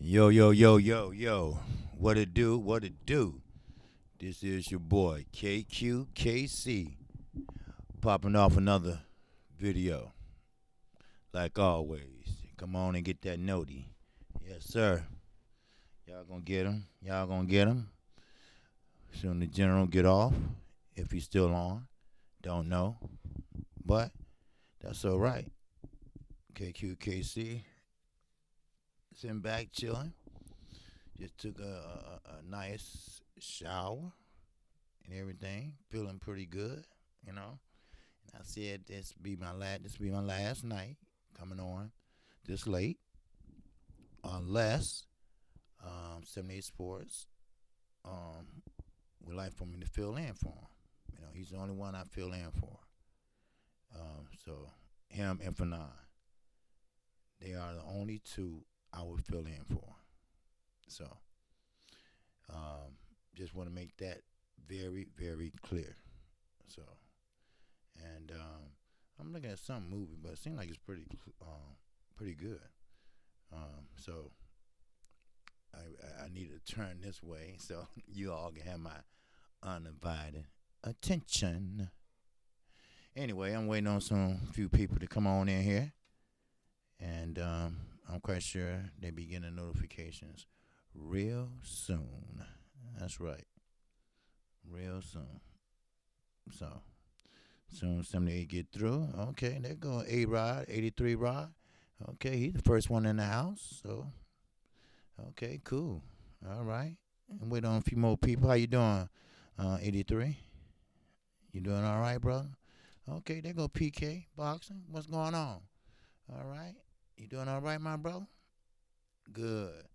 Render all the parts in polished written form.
Yo, yo, yo, yo, yo. What it do? What it do? This is your boy, Kqkc, popping off another video. Like always. Come on and get that noti. Yes, sir. Y'all gonna get him. Y'all gonna get him. Soon the general get off. If he's still on. Don't know. But that's all right. Kqkc. Sitting back, chilling. Just took a nice shower and everything, feeling pretty good, you know. And I said this be my last night coming on this late, unless 78 Sports would like for me to fill in for him. You know, he's the only one I fill in for. So him and Fanon, they are the only two I would fill in for. So just want to make that very, very clear. So, and I'm looking at some movie, but it seems like it's pretty good. So I need to turn this way so you all can have my undivided attention. Anyway, I'm waiting on some few people to come on in here, and I'm quite sure they'll be getting notifications real soon. That's right, real soon. So soon 78 get through. Okay, there go A-Rod, 83 Rod. Okay, he's the first one in the house. So, okay, cool. All right. And wait on a few more people. How you doing, 83? You doing all right, brother? Okay, there go PK, boxing. What's going on? All right. You doing all right, my brother? Good.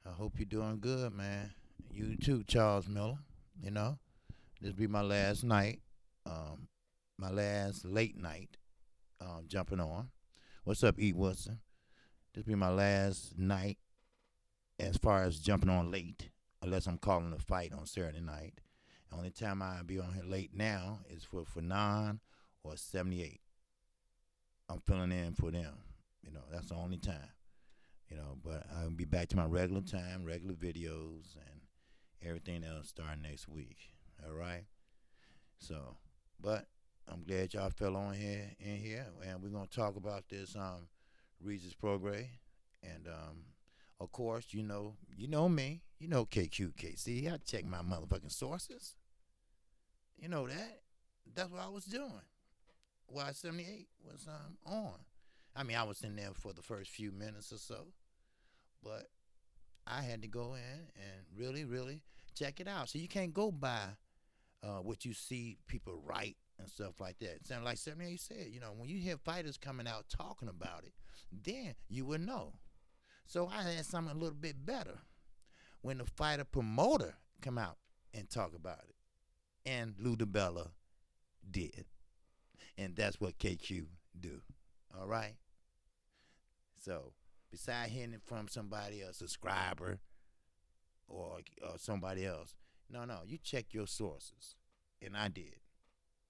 I hope you're doing good, man. You too, Charles Miller. You know, this be my last night, my last late night jumping on. What's up, Eat Wilson? This be my last night as far as jumping on late, unless I'm calling a fight on Saturday night. The only time I be on here late now is for Fanon or 78. I'm filling in for them. You know, that's the only time. You know, but I'll be back to my regular time, regular videos, and everything else starting next week. All right. So, but I'm glad y'all fell on here in here, and we're gonna talk about this Regis Prograis, and of course, you know me, you know Kqkc. I check my motherfucking sources. You know that. That's what I was doing. While 78 was on. I mean, I was in there for the first few minutes or so, but I had to go in and really, really check it out. So you can't go by what you see people write and stuff like that. Sound like 78 said, you know, when you hear fighters coming out talking about it, then you would know. So I had something a little bit better when the fighter promoter come out and talk about it, and Dibella did, and that's what KQ do. All right. So besides hearing it from somebody, a subscriber, or somebody else, no, you check your sources, and I did,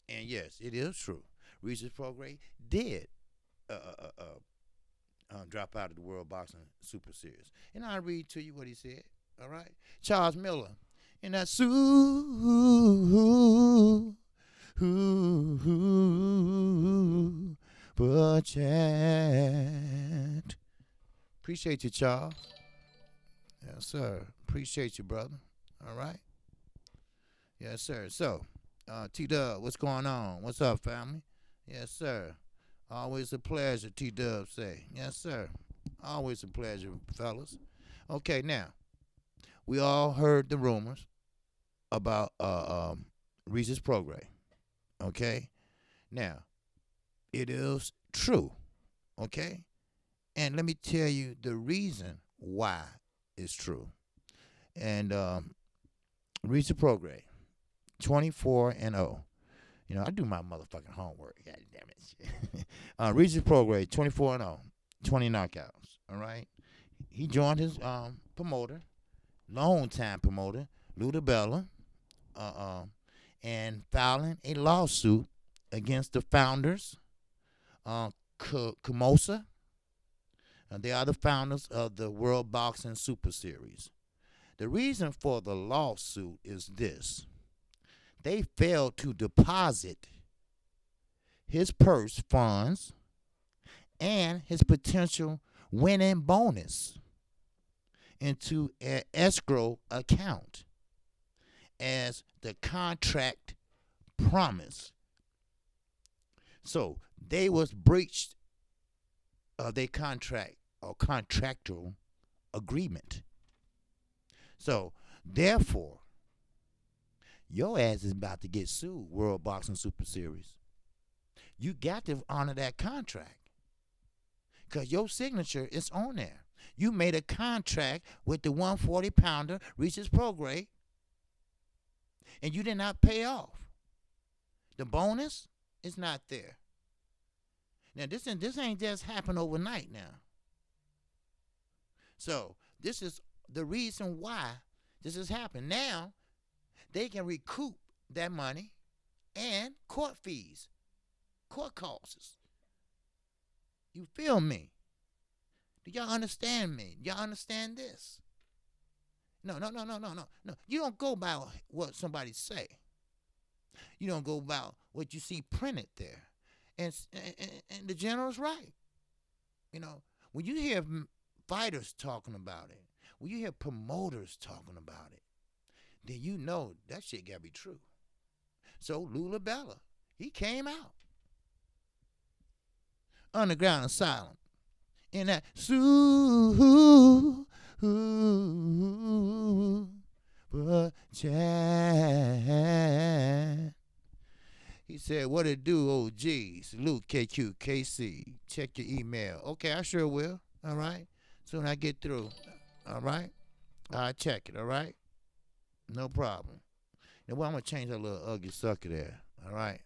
and yes, it is true. Regis Prograis did drop out of the World Boxing Super Series, and I'll read to you what he said. All right, Charles Miller, in that super chat. Appreciate you, Charles. Yes, sir. Appreciate you, brother. All right. Yes, sir. So, T Dub, what's going on? What's up, family? Yes, sir. Always a pleasure, T Dub say. Yes, sir. Always a pleasure, fellas. Okay, now, we all heard the rumors about Regis Prograis. Okay? Now, it is true. Okay? And let me tell you the reason why it's true. And Regis Prograis, 24-0. You know, I do my motherfucking homework. God damn it. Regis Prograis, 24-0, 20 knockouts. All right? He joined his promoter, long-time promoter, Dibella, and filing a lawsuit against the founders, Comosa, They are the founders of the World Boxing Super Series. The reason for the lawsuit is this: they failed to deposit his purse funds and his potential winning bonus into an escrow account as the contract promised. So they was breached of their contract or contractual agreement. So therefore, your ass is about to get sued, World Boxing Super Series. You got to honor that contract because your signature is on there. You made a contract with the 140 pounder, Regis Prograis, and you did not pay off. The bonus is not there. Now, this ain't just happened overnight now. So, this is the reason why this has happened. Now, they can recoup that money and court fees, court costs. You feel me? Do y'all understand me? Y'all understand this? No. You don't go by what somebody say. You don't go by what you see printed there. And the general's right. You know, when you hear fighters talking about it, when you hear promoters talking about it, then you know that shit gotta be true. So Dibella, he came out. Underground Asylum. In that chat. He said, what it do, OG? Salute Kqkc. Check your email. Okay, I sure will. All right. Soon I get through. All right. I'll check it. All right. No problem. Now, well, I'm going to change that little ugly sucker there. All right.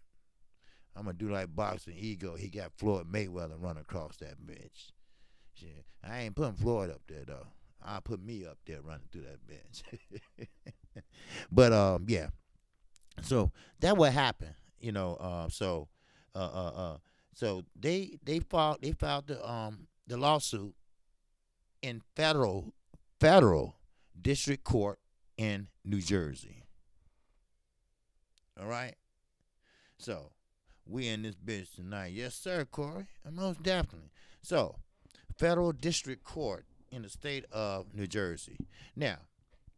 I'm going to do like Boxing Ego. He got Floyd Mayweather running across that bitch. Shit. I ain't putting Floyd up there, though. I'll put me up there running through that bitch. But, yeah. So, that what happened. You know, so they filed the lawsuit in federal district court in New Jersey. All right. So we in this bitch tonight, yes sir, Corey, most definitely. So federal district court in the state of New Jersey. Now,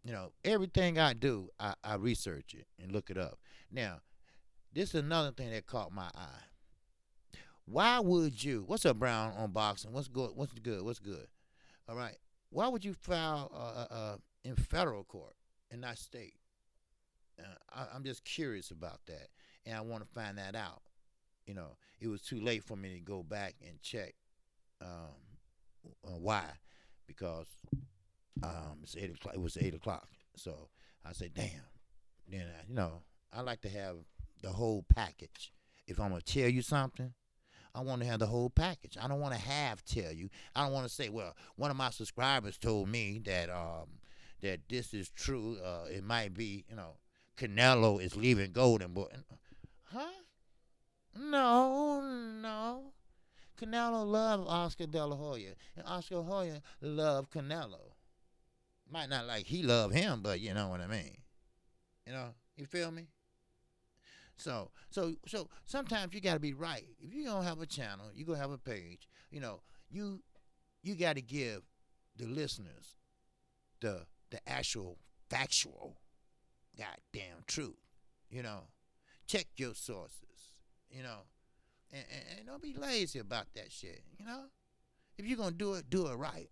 you know, everything I do, I research it and look it up. Now, this is another thing that caught my eye. Why would you? What's up, Brown on boxing? What's good? What's good? What's good? All right. Why would you file in federal court and not state? I'm just curious about that, and I want to find that out. You know, it was too late for me to go back and check why, because it's 8 o'clock. It was 8 o'clock, so I said, "Damn." Then you know, I like to have the whole package. If I'm gonna tell you something, I want to have the whole package. I don't want to tell you. I don't want to say, well, one of my subscribers told me that that this is true. It might be, you know, Canelo is leaving Golden Boy. Huh? No. Canelo loved Oscar De La Hoya, and Oscar De La Hoya loved Canelo. Might not like he loved him, but you know what I mean. You know, you feel me? So sometimes you gotta be right. If you don't have a channel, you gonna have a page. You know, you gotta give the listeners the actual factual, goddamn truth. You know, check your sources. You know, and don't be lazy about that shit. You know, if you're gonna do it right.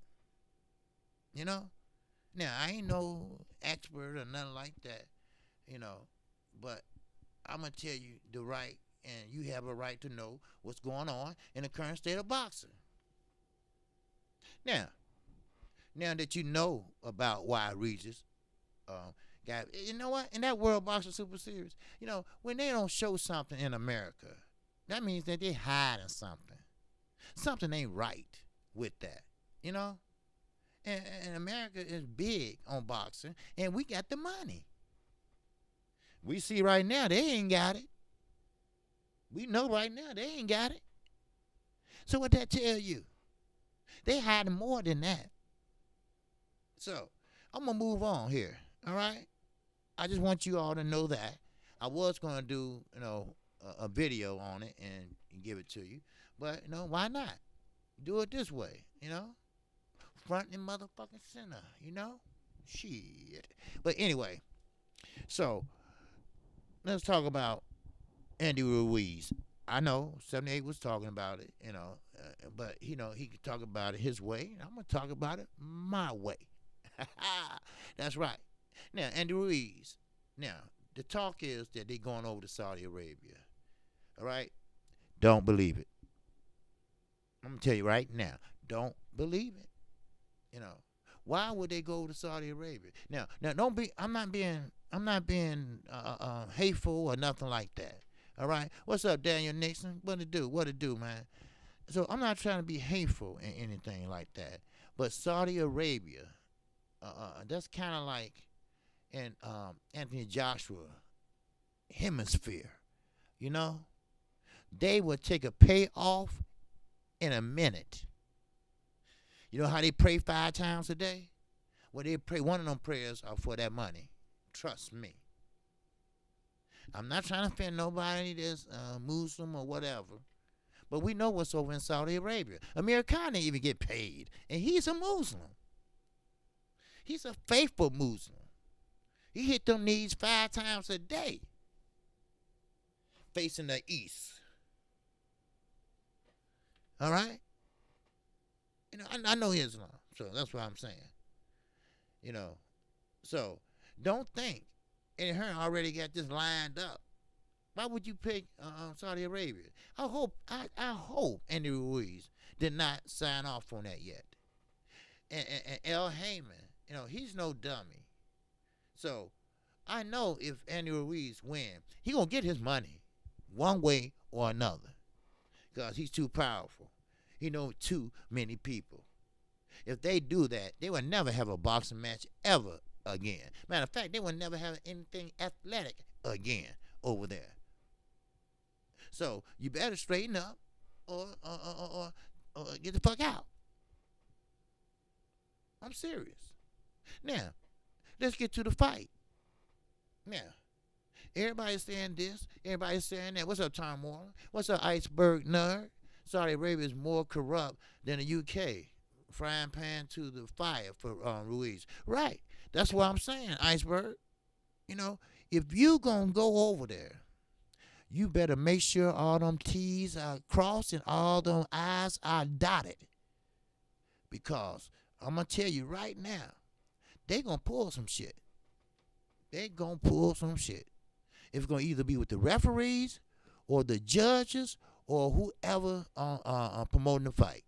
You know, now I ain't no expert or nothing like that. You know, but I'm going to tell you the right, and you have a right to know what's going on in the current state of boxing. Now that you know about why Regis got, you know what? In that World Boxing Super Series, you know, when they don't show something in America, that means that they're hiding something. Something ain't right with that, you know? And America is big on boxing, and we got the money. We see right now they ain't got it. We know right now they ain't got it. So what that tell you? They hiding more than that. So I'm gonna move on here. All right. I just want you all to know that I was gonna do, a video on it and give it to you, but why not do it this way? Front and motherfucking center. Shit. But anyway, so let's talk about Andy Ruiz. I know 78 was talking about it, but he could talk about it his way. I'm gonna talk about it my way. That's right. Now, Andy Ruiz. Now, the talk is that they're going over to Saudi Arabia. All right? Don't believe it. I'm going to tell you right now. Don't believe it. Why would they go to Saudi Arabia? Now, don't be. I'm not being hateful or nothing like that. All right? What's up, Daniel Nixon? What it do, man? So I'm not trying to be hateful in anything like that. But Saudi Arabia, that's kind of like in Anthony Joshua hemisphere. They would take a payoff in a minute. You know how they pray 5 times a day? Well, they pray, one of them prayers are for that money. Trust me. I'm not trying to offend nobody that's Muslim or whatever. But we know what's over in Saudi Arabia. Amir Khan didn't even get paid. And he's a Muslim. He's a faithful Muslim. He hit them knees 5 times a day. Facing the east. All right? I know Islam. So that's what I'm saying. So don't think. And her already got this lined up. Why would you pick Saudi Arabia? I hope Andy Ruiz did not sign off on that yet. And El Heyman, he's no dummy. So I know if Andy Ruiz wins, he gonna get his money one way or another, because he's too powerful. He knows too many people. If they do that, they will never have a boxing match ever again. Matter of fact, they will never have anything athletic again over there. So you better straighten up or get the fuck out. I'm serious. Now, let's get to the fight. Now, everybody's saying this, everybody's saying that. What's up, Tom Warner? What's up, Iceberg Nerd? Saudi Arabia is more corrupt than the UK. Frying pan to the fire for Ruiz. Right. That's what I'm saying, Iceberg. If you gonna go over there, you better make sure all them T's are crossed and all them I's are dotted. Because I'm going to tell you right now, they going to pull some shit. They going to pull some shit. It's going to either be with the referees or the judges or whoever promoting the fight.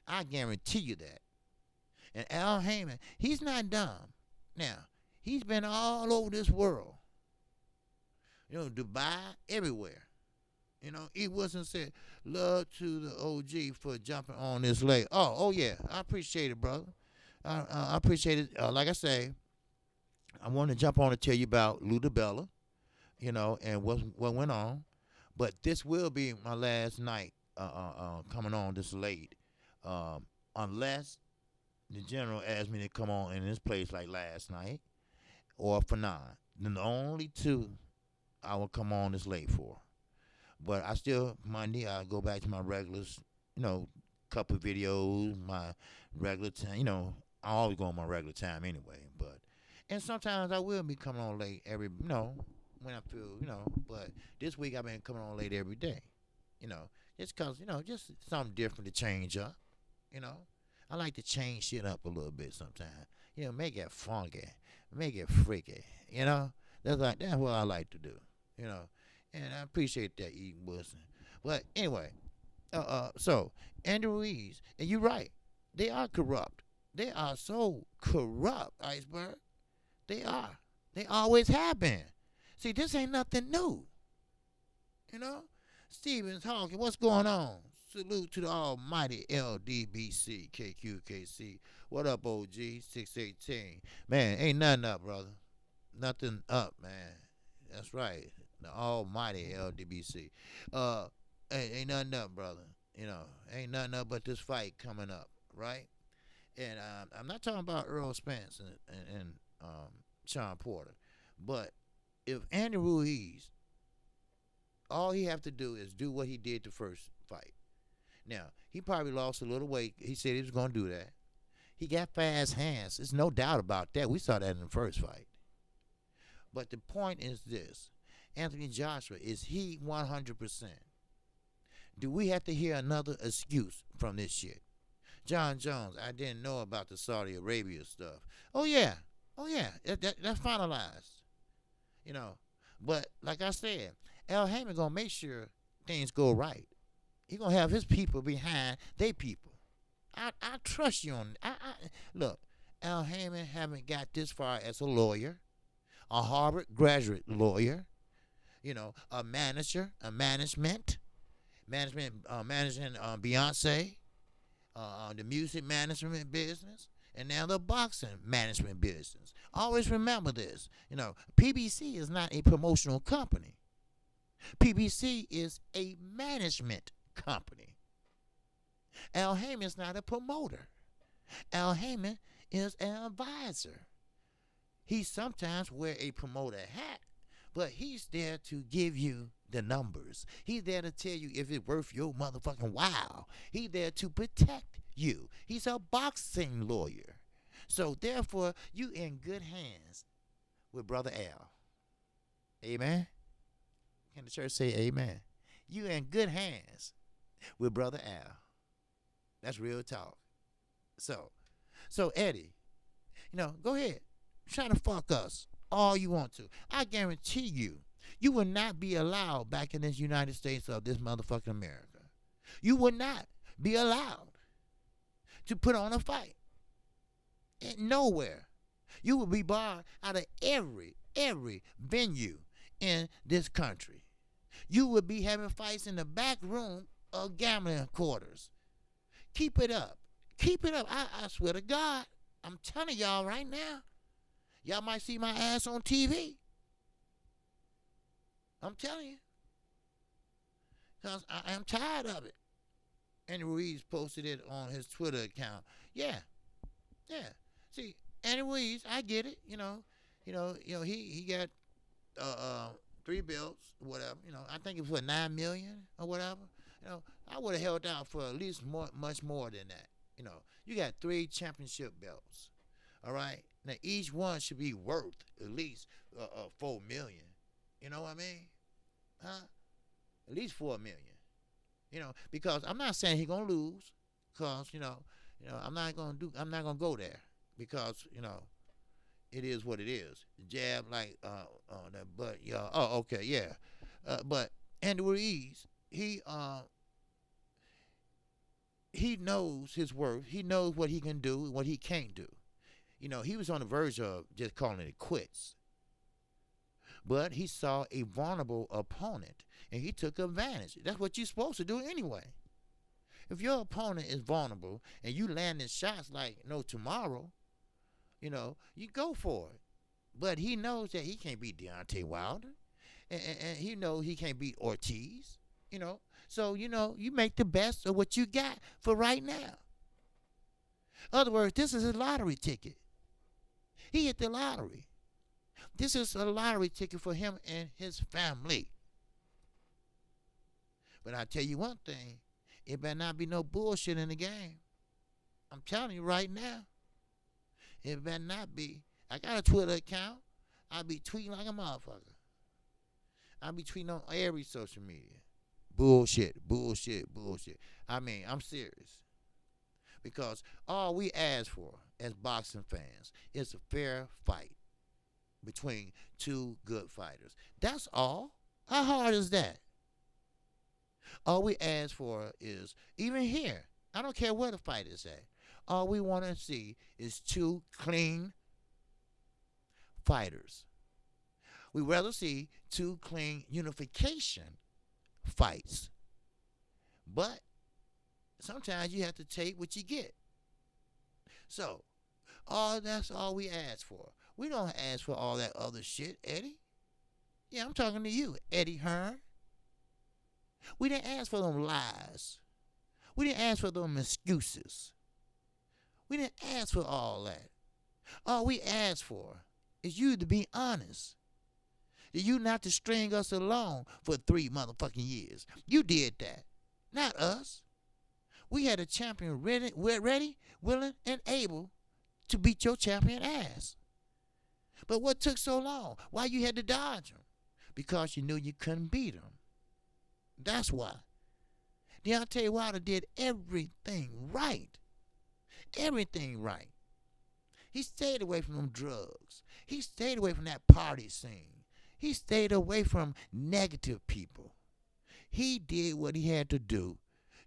I guarantee you that. And Al Heyman, he's not dumb. Now, he's been all over this world. Dubai, everywhere. He wasn't said, love to the OG for jumping on this leg. Oh yeah, I appreciate it, brother. I appreciate it. Like I say, I want to jump on and tell you about Dibella, and what went on. But this will be my last night coming on this late. Unless the general asked me to come on in this place like last night or for 9. Then the only 2 I will come on this late for. But I still, Monday, I'll go back to my regulars, couple videos, my regular time. I always go on my regular time anyway. And sometimes I will be coming on late when I feel, But this week I've been coming on late every day, just because, just something different to change up, I like to change shit up a little bit sometimes. Make it funky, make it freaky, That's what I like to do, And I appreciate that, eating Wilson. But anyway, so Andrew Ruiz, and you're right, they are corrupt. They are so corrupt, Iceberg. They are. They always have been. See, this ain't nothing new. Stevens Hawking, what's going on? Salute to the almighty LDBC, Kqkc. What up, OG? 618. Man, ain't nothing up, brother. Nothing up, man. That's right. The almighty LDBC. Ain't nothing up, brother. You know, ain't nothing up but this fight coming up, right? And I'm not talking about Earl Spence and Sean Porter, but if Andy Ruiz, all he have to do is do what he did the first fight. Now he probably lost a little weight. He said he was going to do that. He got fast hands. There's no doubt about that. We saw that in the first fight. But the point is this: Anthony Joshua, is he 100%? Do we have to hear another excuse from this shit? John Jones, I didn't know about the Saudi Arabia stuff. Oh yeah, that's finalized. You know, but like I said, Al Heyman gonna make sure things go right. He gonna have his people behind they people. I trust you on. Look. Al Heyman haven't got this far as a lawyer, a Harvard graduate lawyer. You know, a manager, a management, managing Beyonce, the music management business, and now the boxing management business. Always remember this. You know, PBC is not a promotional company. PBC is a management company. Al Heyman is not a promoter. Al Heyman is an advisor. He sometimes wear a promoter hat, but he's there to give you the numbers. He's there to tell you if it's worth your motherfucking while. He's there to protect you. He's a boxing lawyer. So therefore, you in good hands with Brother Al. Amen? Can the church say amen? You in good hands with Brother Al. That's real talk. So Eddie, you know, go ahead. Try to fuck us all you want to. I guarantee you will not be allowed back in this United States of this motherfucking America. You will not be allowed to put on a fight. Nowhere. You will be barred out of every venue in this country. You will be having fights in the back room of gambling quarters. Keep it up. Keep it up. I swear to God. I'm telling y'all right now. Y'all might see my ass on TV. I'm telling you. Because I am tired of it. Andy Ruiz posted it on his Twitter account. Yeah. See, Andy Ruiz, I get it. He got 3 belts, whatever. I think it was $9 million or whatever. I would have held out for at least much more than that. You got 3 championship belts. All right. Now each one should be worth at least $4 million. You know what I mean? Huh? At least $4 million. Because I'm not saying he's gonna lose. Cause I'm not gonna go there because it is what it is. Jab like on that butt, y'all. Oh, okay, yeah. But Andy Ruiz, he knows his worth. He knows what he can do and what he can't do. He was on the verge of just calling it quits. But he saw a vulnerable opponent, and he took advantage. That's what you're supposed to do anyway. If your opponent is vulnerable and you landing shots like no tomorrow, you go for it. But he knows that he can't beat Deontay Wilder, and he knows he can't beat Ortiz. So you make the best of what you got for right now. In other words, this is a lottery ticket. He hit the lottery. This is a lottery ticket for him and his family. But I tell you one thing, it better not be no bullshit in the game. I'm telling you right now. It better not be. I got a Twitter account. I'll be tweeting like a motherfucker. I'll be tweeting on every social media. Bullshit. I mean, I'm serious. Because all we ask for as boxing fans is a fair fight between 2 good fighters. That's all. How hard is that? All we ask for is, even here, I don't care where the fight is at, all we want to see is 2 clean fighters. We rather see 2 clean unification fights. But sometimes you have to take what you get. So, that's all we ask for. We don't ask for all that other shit, Eddie. Yeah, I'm talking to you, Eddie Hearn. We didn't ask for them lies. We didn't ask for them excuses. We didn't ask for all that. All we asked for is you to be honest. You not to string us along for 3 motherfucking years. You did that, not us. We had a champion ready, willing, and able to beat your champion ass. But what took so long? Why you had to dodge him? Because you knew you couldn't beat him. That's why. Deontay Wilder did everything right. Everything right. He stayed away from them drugs. He stayed away from that party scene. He stayed away from negative people. He did what he had to do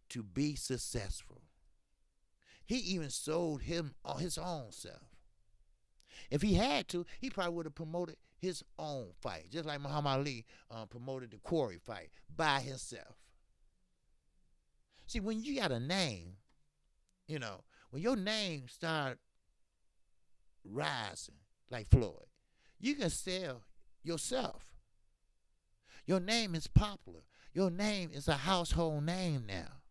to be successful. He even sold his own self. If he had to, he probably would have promoted his own fight, just like Muhammad Ali promoted the Quarry fight by himself. See, when you got a name, when your name start rising like Floyd, you can sell yourself. Your name is popular. Your name is a household name now.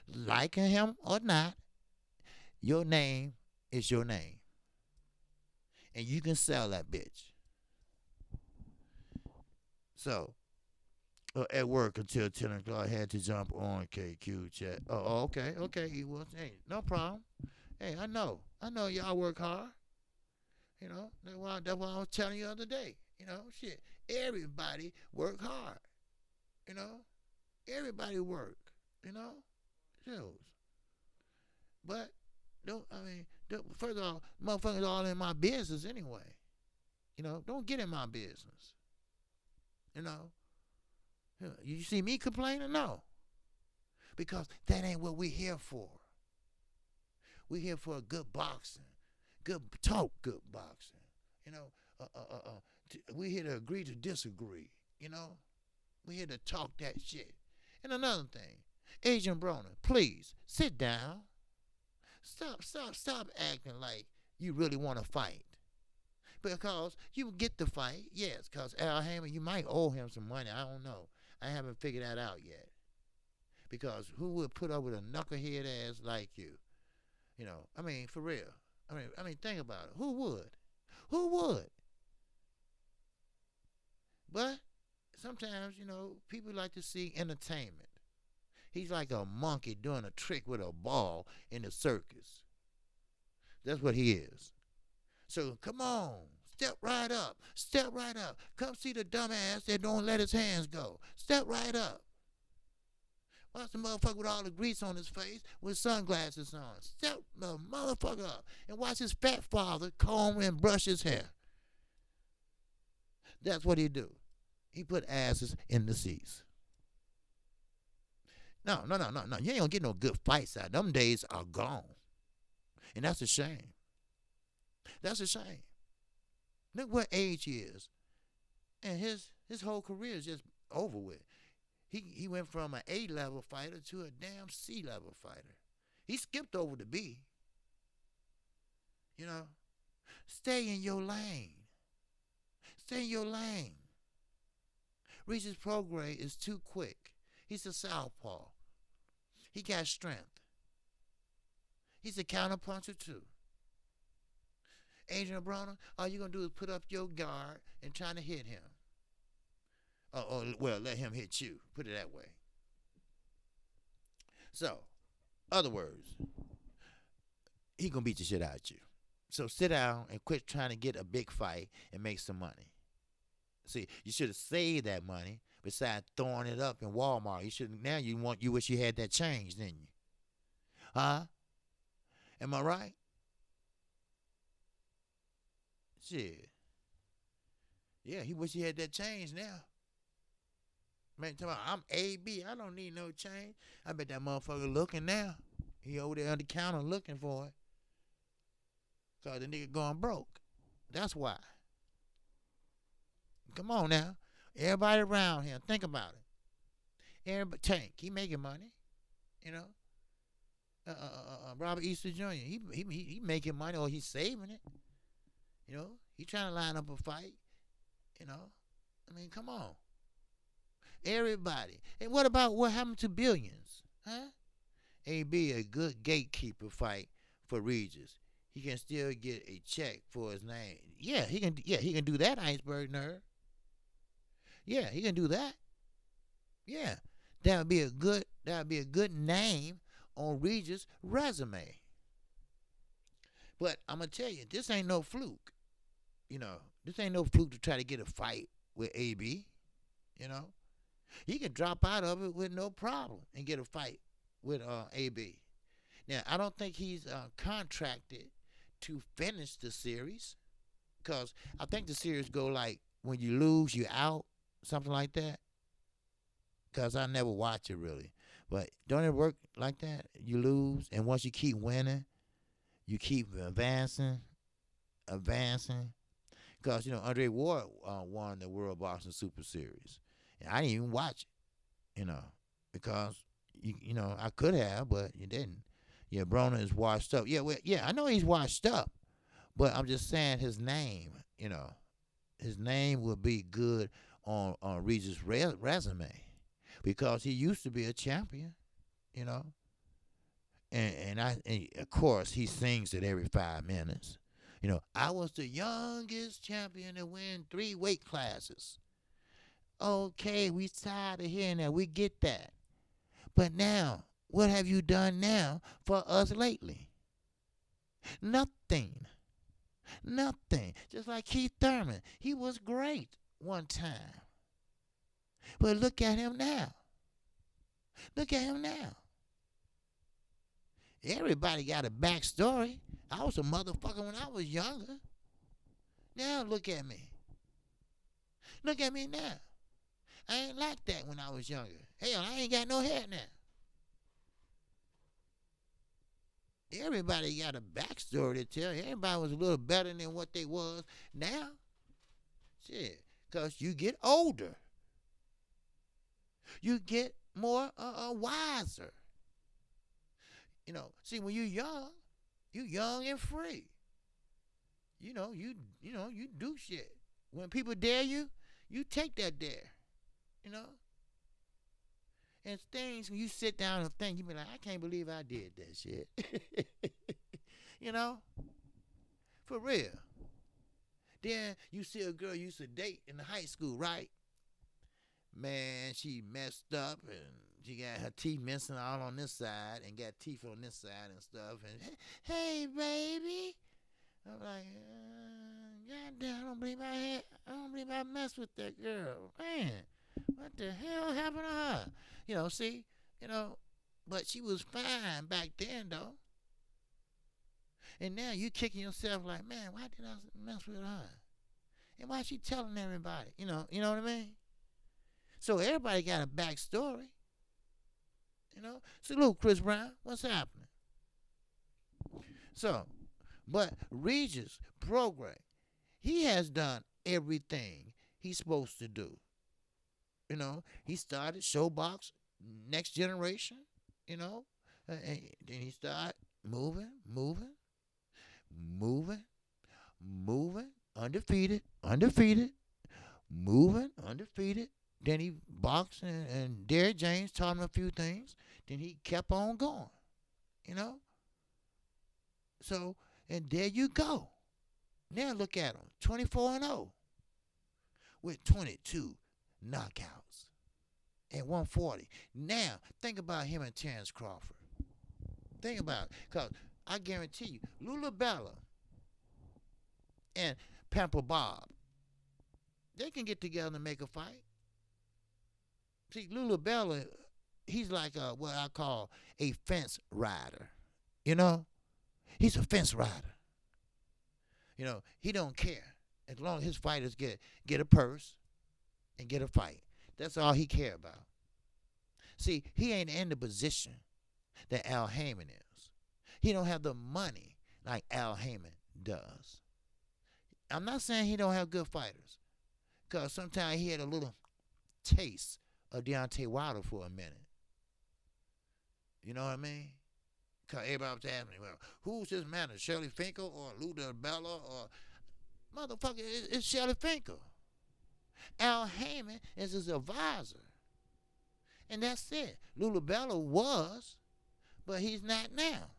Liking him or not, your name is your name. And you can sell that bitch. So, at work until 10 o'clock, I had to jump on Kqkc. Oh, okay. He was, hey, no problem. Hey, I know y'all work hard. That's why I was telling you the other day. Shit, everybody work hard. Everybody work. Shows. But first of all, motherfuckers all in my business anyway. Don't get in my business. You see me complaining? No. Because that ain't what we're here for. We're here for a good boxing. Good boxing. We're here to agree to disagree. We're here to talk that shit. And another thing, Agent Broner, please sit down. Stop acting like you really want to fight. Because you get the fight, yes, because Al Haymon, you might owe him some money. I don't know. I haven't figured that out yet. Because who would put up with a knucklehead ass like you? For real. Think about it. Who would? But sometimes, people like to see entertainment. He's like a monkey doing a trick with a ball in the circus. That's what he is. So come on, step right up. Come see the dumbass that don't let his hands go. Step right up. Watch the motherfucker with all the grease on his face with sunglasses on. Step the motherfucker up and watch his fat father comb and brush his hair. That's what he do. He put asses in the seats. No. You ain't gonna get no good fights out. Them days are gone. And that's a shame. Look what age he is. And his whole career is just over with. He went from an A-level fighter to a damn C-level fighter. He skipped over the B. Stay in your lane. Regis Prograis is too quick. He's a southpaw. He got strength. He's a counterpuncher too. Adrian Broner, all you're going to do is put up your guard and try to hit him. Well, let him hit you. Put it that way. So, other words, he going to beat the shit out of you. So sit down and quit trying to get a big fight and make some money. See, you should have saved that money besides throwing it up in Walmart. You wish you had that change, didn't you? Huh? Am I right? Shit. Yeah, he wish he had that change now. Man, I'm AB. I don't need no change. I bet that motherfucker looking now. He over there on the counter looking for it. Because the nigga going broke. That's why. Come on now. Everybody around here, think about it. Everybody, Tank, he making money. Robert Easter Jr., he making money or he's saving it. He trying to line up a fight. Come on. Everybody. And what happened to billions? Huh? AB a good gatekeeper fight for Regis. He can still get a check for his name. Yeah, he can. Yeah, he can do that. Iceberg nerd. Yeah, he can do that. Yeah, that would be a good. That would be a good name on Regis' resume. But I'm gonna tell you, this ain't no fluke. This ain't no fluke to try to get a fight with AB. You know, he can drop out of it with no problem and get a fight with AB. Now, I don't think he's contracted to finish the series because I think the series go like when you lose, you out, something like that. Because I never watch it really, but don't it work like that? You lose, and once you keep winning, you keep advancing. Because Andre Ward won the World Boxing Super Series, and I didn't even watch it. Because I could have, but you didn't. Yeah, Broner is washed up. Yeah, well, yeah, I know he's washed up, but I'm just saying his name. His name would be good on Regis' resume because he used to be a champion. You know, and of course he sings it every 5 minutes. I was the youngest champion to win 3 weight classes. Okay, we tired of hearing that. We get that. But now, what have you done now for us lately? Nothing. Nothing. Just like Keith Thurman. He was great one time. But look at him now. Look at him now. Everybody got a backstory. I was a motherfucker when I was younger. Now look at me. Look at me now. I ain't like that when I was younger. Hell, I ain't got no hair now. Everybody got a backstory to tell. Everybody was a little better than what they was now. Shit, because you get older. You get more wiser. See, when you're young and free. You do shit. When people dare you, you take that dare. And things when you sit down and think, you be like, I can't believe I did that shit. For real. Then you see a girl you used to date in high school, right? Man, she messed up and she got her teeth missing all on this side and got teeth on this side and stuff. And hey, baby. I'm like, goddamn, I don't believe I messed with that girl. Man, what the hell happened to her? See, but she was fine back then, though. And now you kicking yourself like, man, why did I mess with her? And why she telling everybody? You know what I mean? So everybody got a backstory. Salute, Chris Brown. What's happening? So, but Regis Prograis, he has done everything he's supposed to do. He started Showbox Next Generation, and then he started moving, undefeated, moving, undefeated. Then he boxed and Derrick James taught him a few things. Then he kept on going, So, and there you go. Now look at him, 24-0 with 22 knockouts at 140. Now, think about him and Terrence Crawford. Think about it, because I guarantee you, Lula Bella and Pamper Bob, they can get together and make a fight. See, Lula Bella, he's like what I call a fence rider. He's a fence rider. He don't care as long as his fighters get a purse and get a fight. That's all he care about. See, he ain't in the position that Al Heyman is. He don't have the money like Al Heyman does. I'm not saying he don't have good fighters, because sometimes he had a little taste of Deontay Wilder for a minute. You know what I mean? Because everybody was asking me, well, who's this man? Shirley Finkel or Lou Bella or... Motherfucker, it's Shirley Finkel. Al Heyman is his advisor. And that's it. Lula Bella was, but he's not now.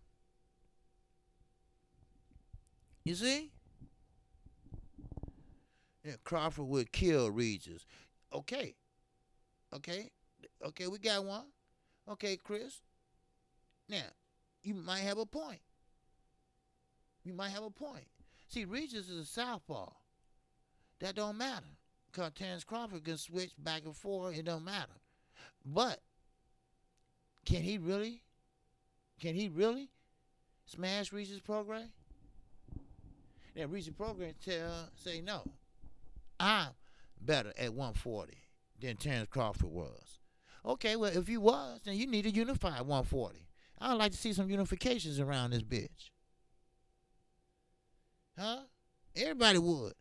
You see? Yeah, Crawford would kill Regis. Okay, okay, okay, we got one. Okay, Chris. Now, you might have a point. You might have a point. See, Regis is a southpaw. That don't matter. Because Terrence Crawford can switch back and forth. It don't matter. But can he really smash Regis Prograis? Now, Regis Prograis say no. I'm better at 140 than Terrence Crawford was. Okay, well, if you was, then you need to unify 140. I'd like to see some unifications around this bitch. Huh? Everybody would.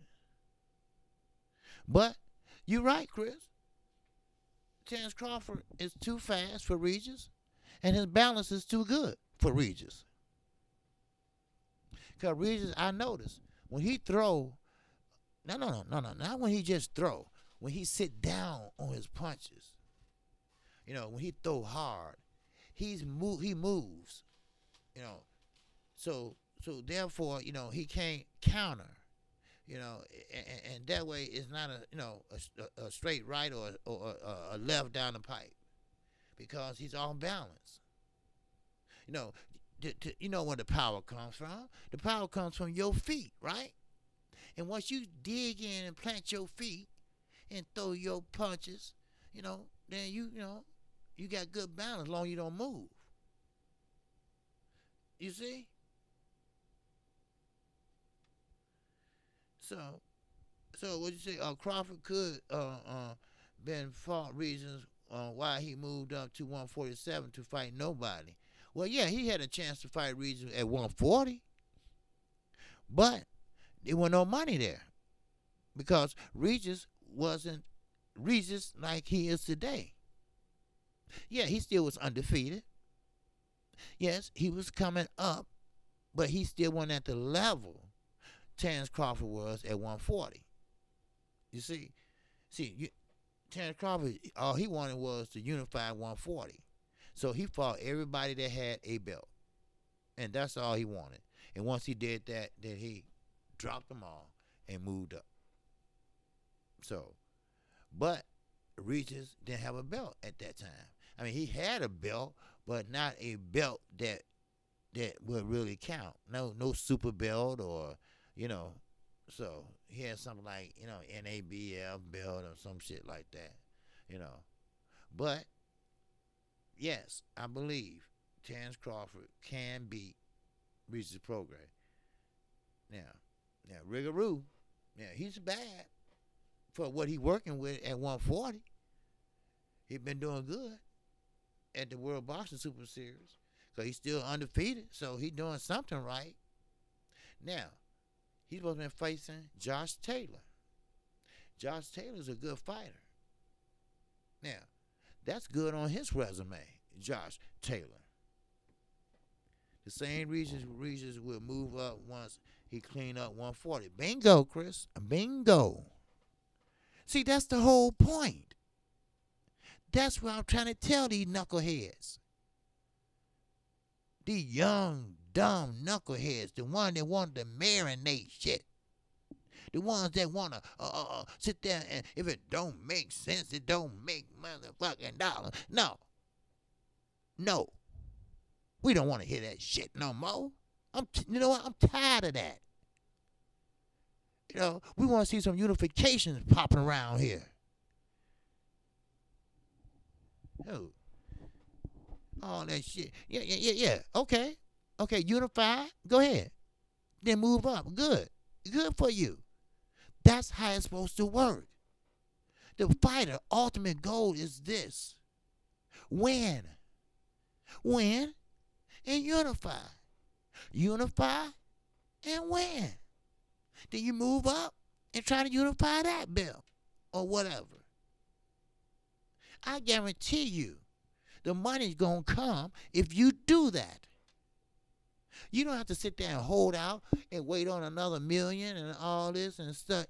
But you're right, Chris. Terrence Crawford is too fast for Regis, and his balance is too good for Regis. Because Regis, I noticed, when he throw, no, not when he just throw. When he sit down on his punches, when he throw hard, he moves, So therefore, he can't counter, and that way it's not a straight right or a left down the pipe, because he's off balance. You know where the power comes from? The power comes from your feet, right? And once you dig in and plant your feet and throw your punches, then you got good balance as long as you don't move. You see? So what you say? Crawford could been fault reasons why he moved up to 147 to fight nobody. Well, yeah, he had a chance to fight Regis at 140, but there was no money there because Regis wasn't Regis like he is today. Yeah, he still was undefeated. Yes, he was coming up, but he still wasn't at the level Terrence Crawford was at 140. You see, Terrence Crawford, all he wanted was to unify 140. So he fought everybody that had a belt. And that's all he wanted. And once he did that, then he dropped them all and moved up. So, but Regis didn't have a belt at that time. I mean, he had a belt, but not a belt that would really count. No super belt or, so he had something like, NABF belt or some shit like that, But, yes, I believe Terrence Crawford can beat Regis Prograis. Now, Rigaroo, he's bad for what he's working with at 140. He's been doing good at the World Boxing Super Series because he's still undefeated, so he's doing something right. Now, he's supposed to be facing Josh Taylor. Josh Taylor's a good fighter. Now, that's good on his resume, Josh Taylor. The same Regis will move up once he clean up 140. Bingo, Chris. Bingo. See, that's the whole point. That's what I'm trying to tell these knuckleheads. These young, dumb knuckleheads, the ones that want to marinate shit. The ones that want to sit there and if it don't make sense, it don't make motherfucking dollars. No. We don't want to hear that shit no more. You know what? I'm tired of that. We want to see some unifications popping around here. Oh, all that shit. Yeah. Okay, unify. Go ahead. Then move up. Good for you. That's how it's supposed to work. The fighter ultimate goal is this: win, and unify. Unify and win. Then you move up and try to unify that belt or whatever. I guarantee you the money's going to come if you do that. You don't have to sit there and hold out and wait on another million and all this and stuff,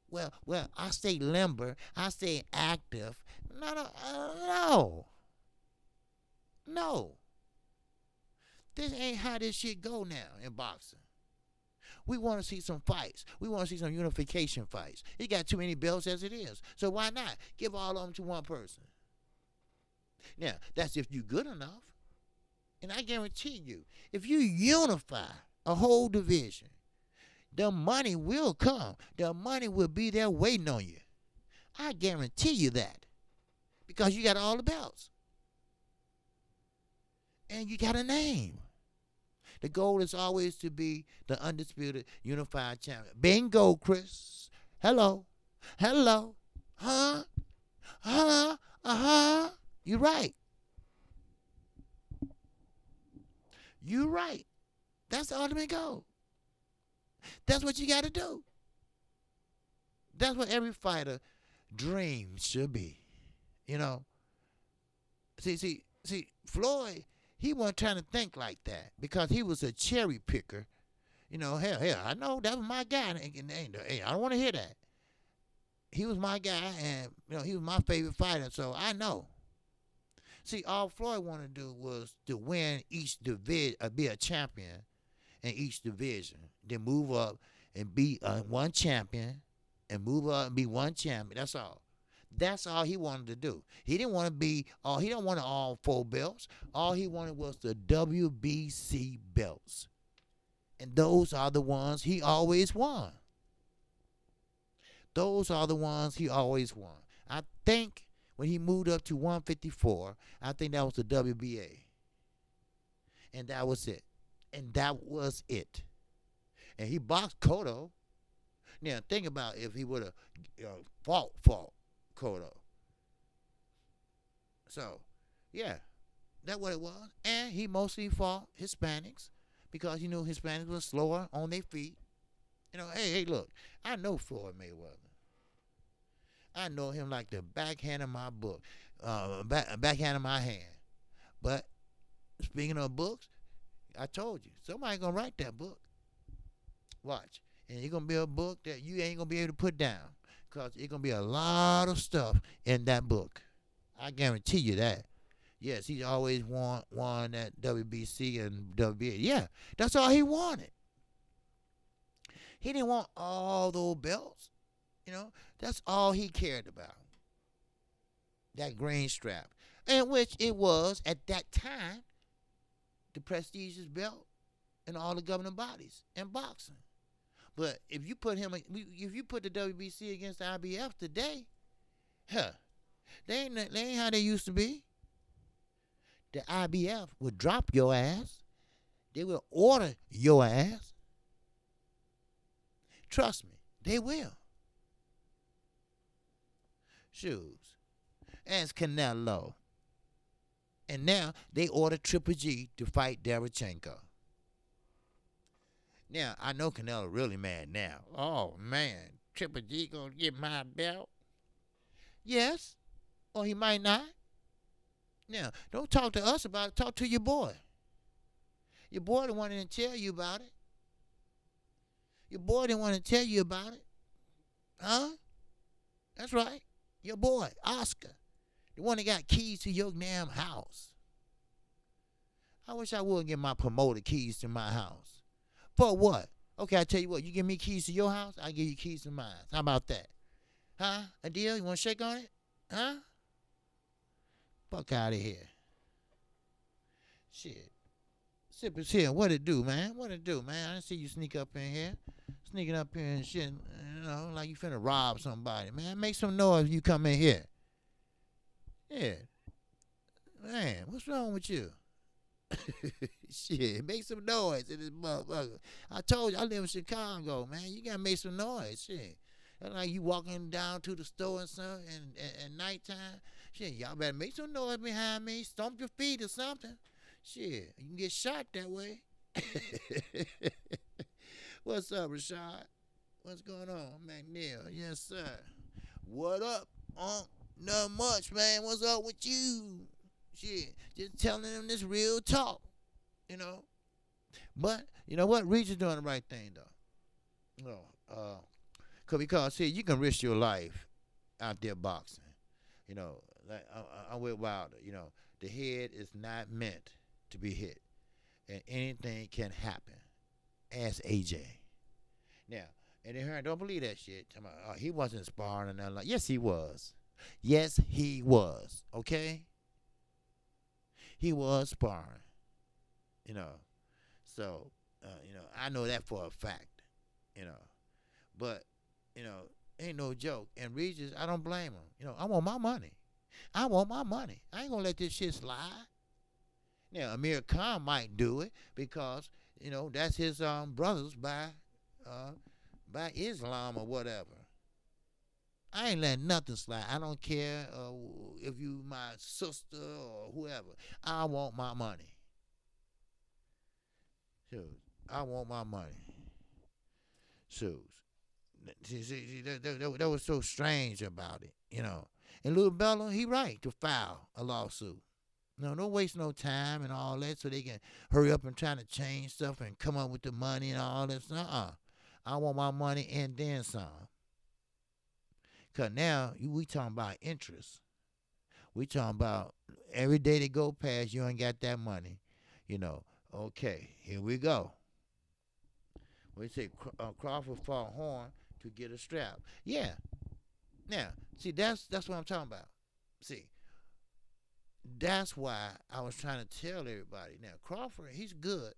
Well, I stay limber. I stay active. No. This ain't how this shit go now in boxing. We want to see some fights. We want to see some unification fights. He got too many belts as it is. So why not give all of them to one person? Now, that's if you're good enough. And I guarantee you, if you unify a whole division, the money will come. The money will be there waiting on you. I guarantee you that. Because you got all the belts. And you got a name. The goal is always to be the undisputed, unified champion. Bingo, Chris. Hello. Hello. Huh? Huh? Uh-huh. You're right. You're right. That's the ultimate goal. That's what you got to do. That's what every fighter dreams should be. You know. See, Floyd, he wasn't trying to think like that because he was a cherry picker. You know, hell, I know that was my guy. Hey, I don't want to hear that. He was my guy, and you know he was my favorite fighter, so I know. See, all Floyd wanted to do was to win each division, be a champion in each division, then move up and be one champion, and move up and be one champion. That's all. That's all he wanted to do. He didn't want to be he didn't want all 4 belts. All he wanted was the WBC belts. And those are the ones he always won. Those are the ones he always won. I think when he moved up to 154, I think that was the WBA. And that was it. And that was it. And he boxed Cotto. Now, think about if he would have fought Cotto. So, yeah, that's what it was. And he mostly fought Hispanics because he knew Hispanics were slower on their feet. You know, hey, look, I know Floyd Mayweather. I know him like the backhand of my book, backhand of my hand. But speaking of books, I told you, somebody gonna write that book. Watch. And it's gonna be a book that you ain't gonna be able to put down. Because it's gonna be a lot of stuff in that book. I guarantee you that. Yes, he always won that WBC and WBA. Yeah, that's all he wanted. He didn't want all those belts. You know, that's all he cared about. That green strap. And which it was, at that time, the prestigious belt in all the governing bodies in boxing. But if you put the WBC against the IBF today, they ain't how they used to be. The IBF would drop your ass. They will order your ass. Trust me, they will. Shoes. As Canelo. And now they order Triple G to fight Derevchenko. Now, I know Canelo really mad now. Oh, man, Triple G gonna get my belt? Yes, or he might not. Now, don't talk to us about it. Talk to your boy. Your boy the one didn't tell you about it. Your boy didn't want to tell you about it. Huh? That's right. Your boy, Oscar. The one that got keys to your damn house. I wish I would get my promoter keys to my house. For what? Okay, I tell you what. You give me keys to your house, I give you keys to mine. How about that? Huh? A deal? You want to shake on it? Huh? Fuck out of here. Shit. Sippers here. What it do, man? What it do, man? I didn't see you sneak up in here. Sneaking up here and shit. You know, like you finna rob somebody. Man, make some noise when you come in here. Yeah. Man, what's wrong with you? Shit, make some noise in this motherfucker. I told you, I live in Chicago, man. You gotta make some noise. Shit. That's like you walking down to the store and something at nighttime. Shit, y'all better make some noise behind me. Stomp your feet or something. Shit, you can get shot that way. What's up, Rashad? What's going on, McNeil? Yes, sir. What up, Not much, man. What's up with you? Shit, just telling them this real talk, you know. But, you know what? Regis doing the right thing, though. No, because, see, you can risk your life out there boxing. You know, like I'm with Wilder. You know, the head is not meant to be hit. and anything can happen. Ask AJ. Now, and then her don't believe that shit. He wasn't sparring or nothing like. Yes, he was. Yes, he was. Okay, he was sparring. You know, so I know that for a fact. You know, but ain't no joke. And Regis, I don't blame him. I want my money. I want my money. I ain't gonna let this shit slide. Now, Amir Khan might do it because that's his brothers by Islam or whatever. I ain't letting nothing slide. I don't care if you my sister or whoever. I want my money. Shoot, I want my money. Shoot. See, that was so strange about it, And Little Bella, he right to file a lawsuit. No, don't waste no time and all that so they can hurry up and try to change stuff and come up with the money and all this. I want my money and then some. Because now we talking about interest. We talking about every day that go past, you ain't got that money. Okay, here we go. We say Crawford fought Horn to get a strap. Yeah. Now, see, that's what I'm talking about. See, that's why I was trying to tell everybody. Now, Crawford, he's good,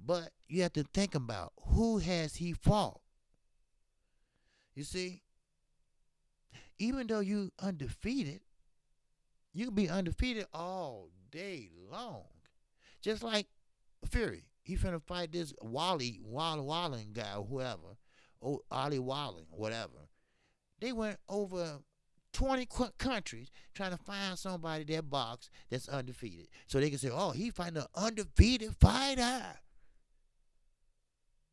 but you have to think about who has he fought. You see, even though you undefeated, you can be undefeated all day long. Just like Fury. He finna fight this Walling guy or whoever. Ollie Walling, whatever. They went over 20 countries trying to find somebody that box that's undefeated. So they can say, oh, he fighting an undefeated fighter.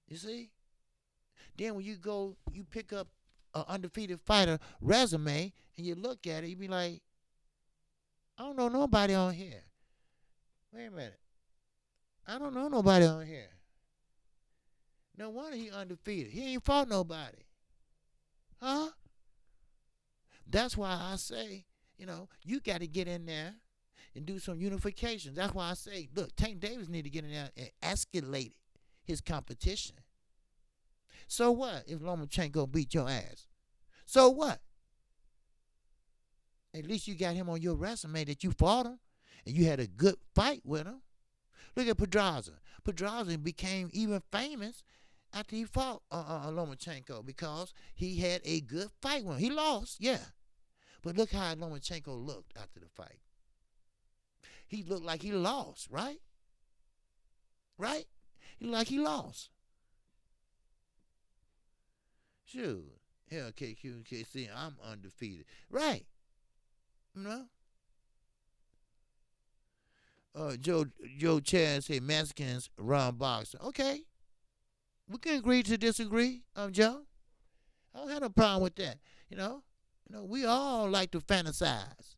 You see? Then when you go, you pick up an undefeated fighter resume and you look at it, you be like, I don't know nobody on here. Wait a minute. I don't know nobody on here. No wonder he undefeated. He ain't fought nobody. Huh? That's why I say, you got to get in there and do some unification. That's why I say, look, Tank Davis need to get in there and escalate his competition. So what if Lomachenko beat your ass? So what? At least you got him on your resume that you fought him and you had a good fight with him. Look at Pedraza. Pedraza became even famous after he fought Lomachenko because he had a good fight with him. He lost, yeah. But look how Lomachenko looked after the fight. He looked like he lost, right? Right? He looked like he lost. Shoot. Hell, Kqkc, I'm undefeated. Right. Joe Chad say Mexicans run boxing. Okay. We can agree to disagree, Joe. I don't have no problem with that. We all like to fantasize.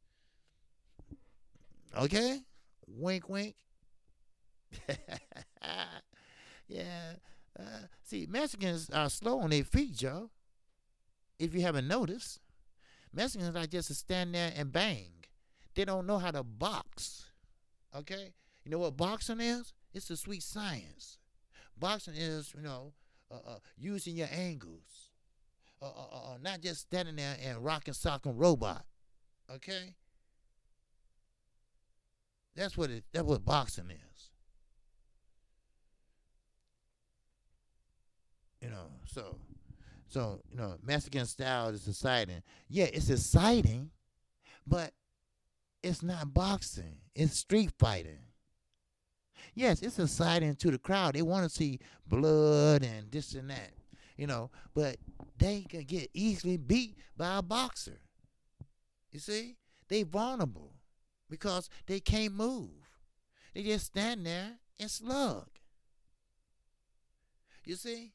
Okay? Wink, wink. Yeah. See, Mexicans are slow on their feet, Joe. If you haven't noticed, Mexicans like just to stand there and bang. They don't know how to box. Okay? You know what boxing is? It's a sweet science. Boxing is, using your angles. Not just standing there and rocking, socking robot. Okay? That's what boxing is. So Mexican style is exciting. Yeah, it's exciting, but it's not boxing. It's street fighting. Yes, it's exciting to the crowd. They want to see blood and this and that, but they can get easily beat by a boxer. You see? They vulnerable because they can't move. They just stand there and slug. You see?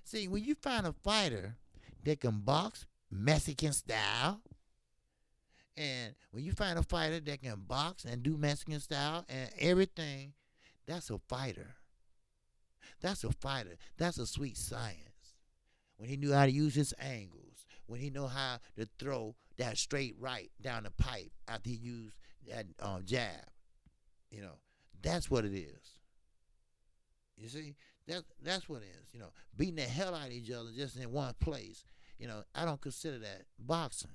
See, when you find a fighter that can box Mexican style, and when you find a fighter that can box and do Mexican style and everything, that's a fighter. That's a fighter. That's a sweet science. When he knew how to use his angles, when he know how to throw that straight right down the pipe after he used that jab, that's what it is. You see, that's what it is. Beating the hell out of each other just in one place. I don't consider that boxing.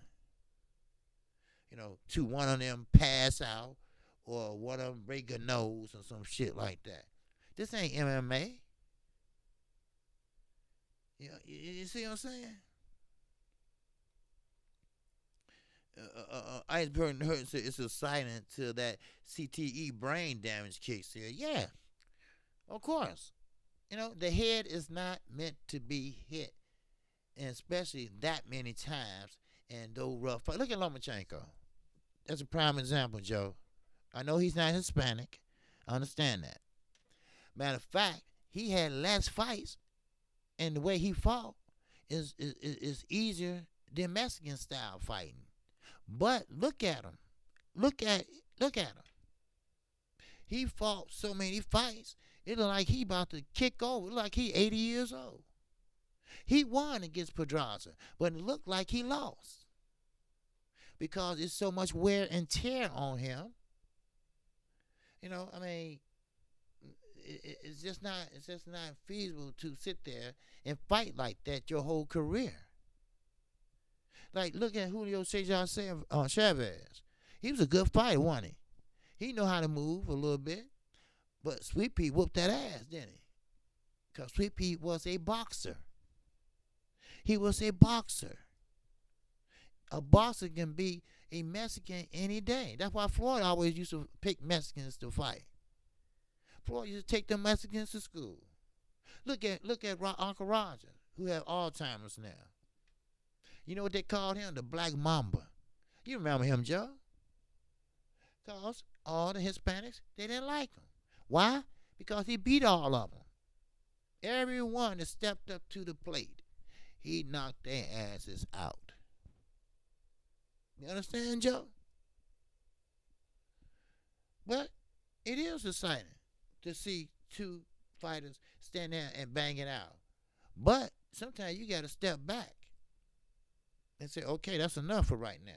To one of them pass out or one of them break a nose or some shit like that. This ain't MMA. You see what I'm saying? Iceberg hurts. It's a silent till that CTE brain damage kicks in. Yeah, of course. The head is not meant to be hit, and especially that many times and those rough. Look at Lomachenko. That's a prime example, Joe. I know he's not Hispanic. I understand that. Matter of fact, he had less fights, and the way he fought is easier than Mexican style fighting. But look at him. Look at him. He fought so many fights. It looked like he about to kick over. It looked like he 80 years old. He won against Pedraza, but it looked like he lost because it's so much wear and tear on him. I mean, it's just not feasible to sit there and fight like that your whole career. Like, look at Julio Cesar Chavez. He was a good fighter, wasn't he? He know how to move a little bit. But Sweet Pea whooped that ass, didn't he? Because Sweet Pea was a boxer. He was a boxer. A boxer can be a Mexican any day. That's why Floyd always used to pick Mexicans to fight. Floyd used to take the Mexicans to school. Look at Uncle Roger, who have Alzheimer's now. You know what they called him? The Black Mamba. You remember him, Joe? Because all the Hispanics, they didn't like him. Why? Because he beat all of them. Everyone that stepped up to the plate, he knocked their asses out. You understand, Joe? But it is exciting to see two fighters stand there and bang it out. But sometimes you got to step back and say, okay, that's enough for right now.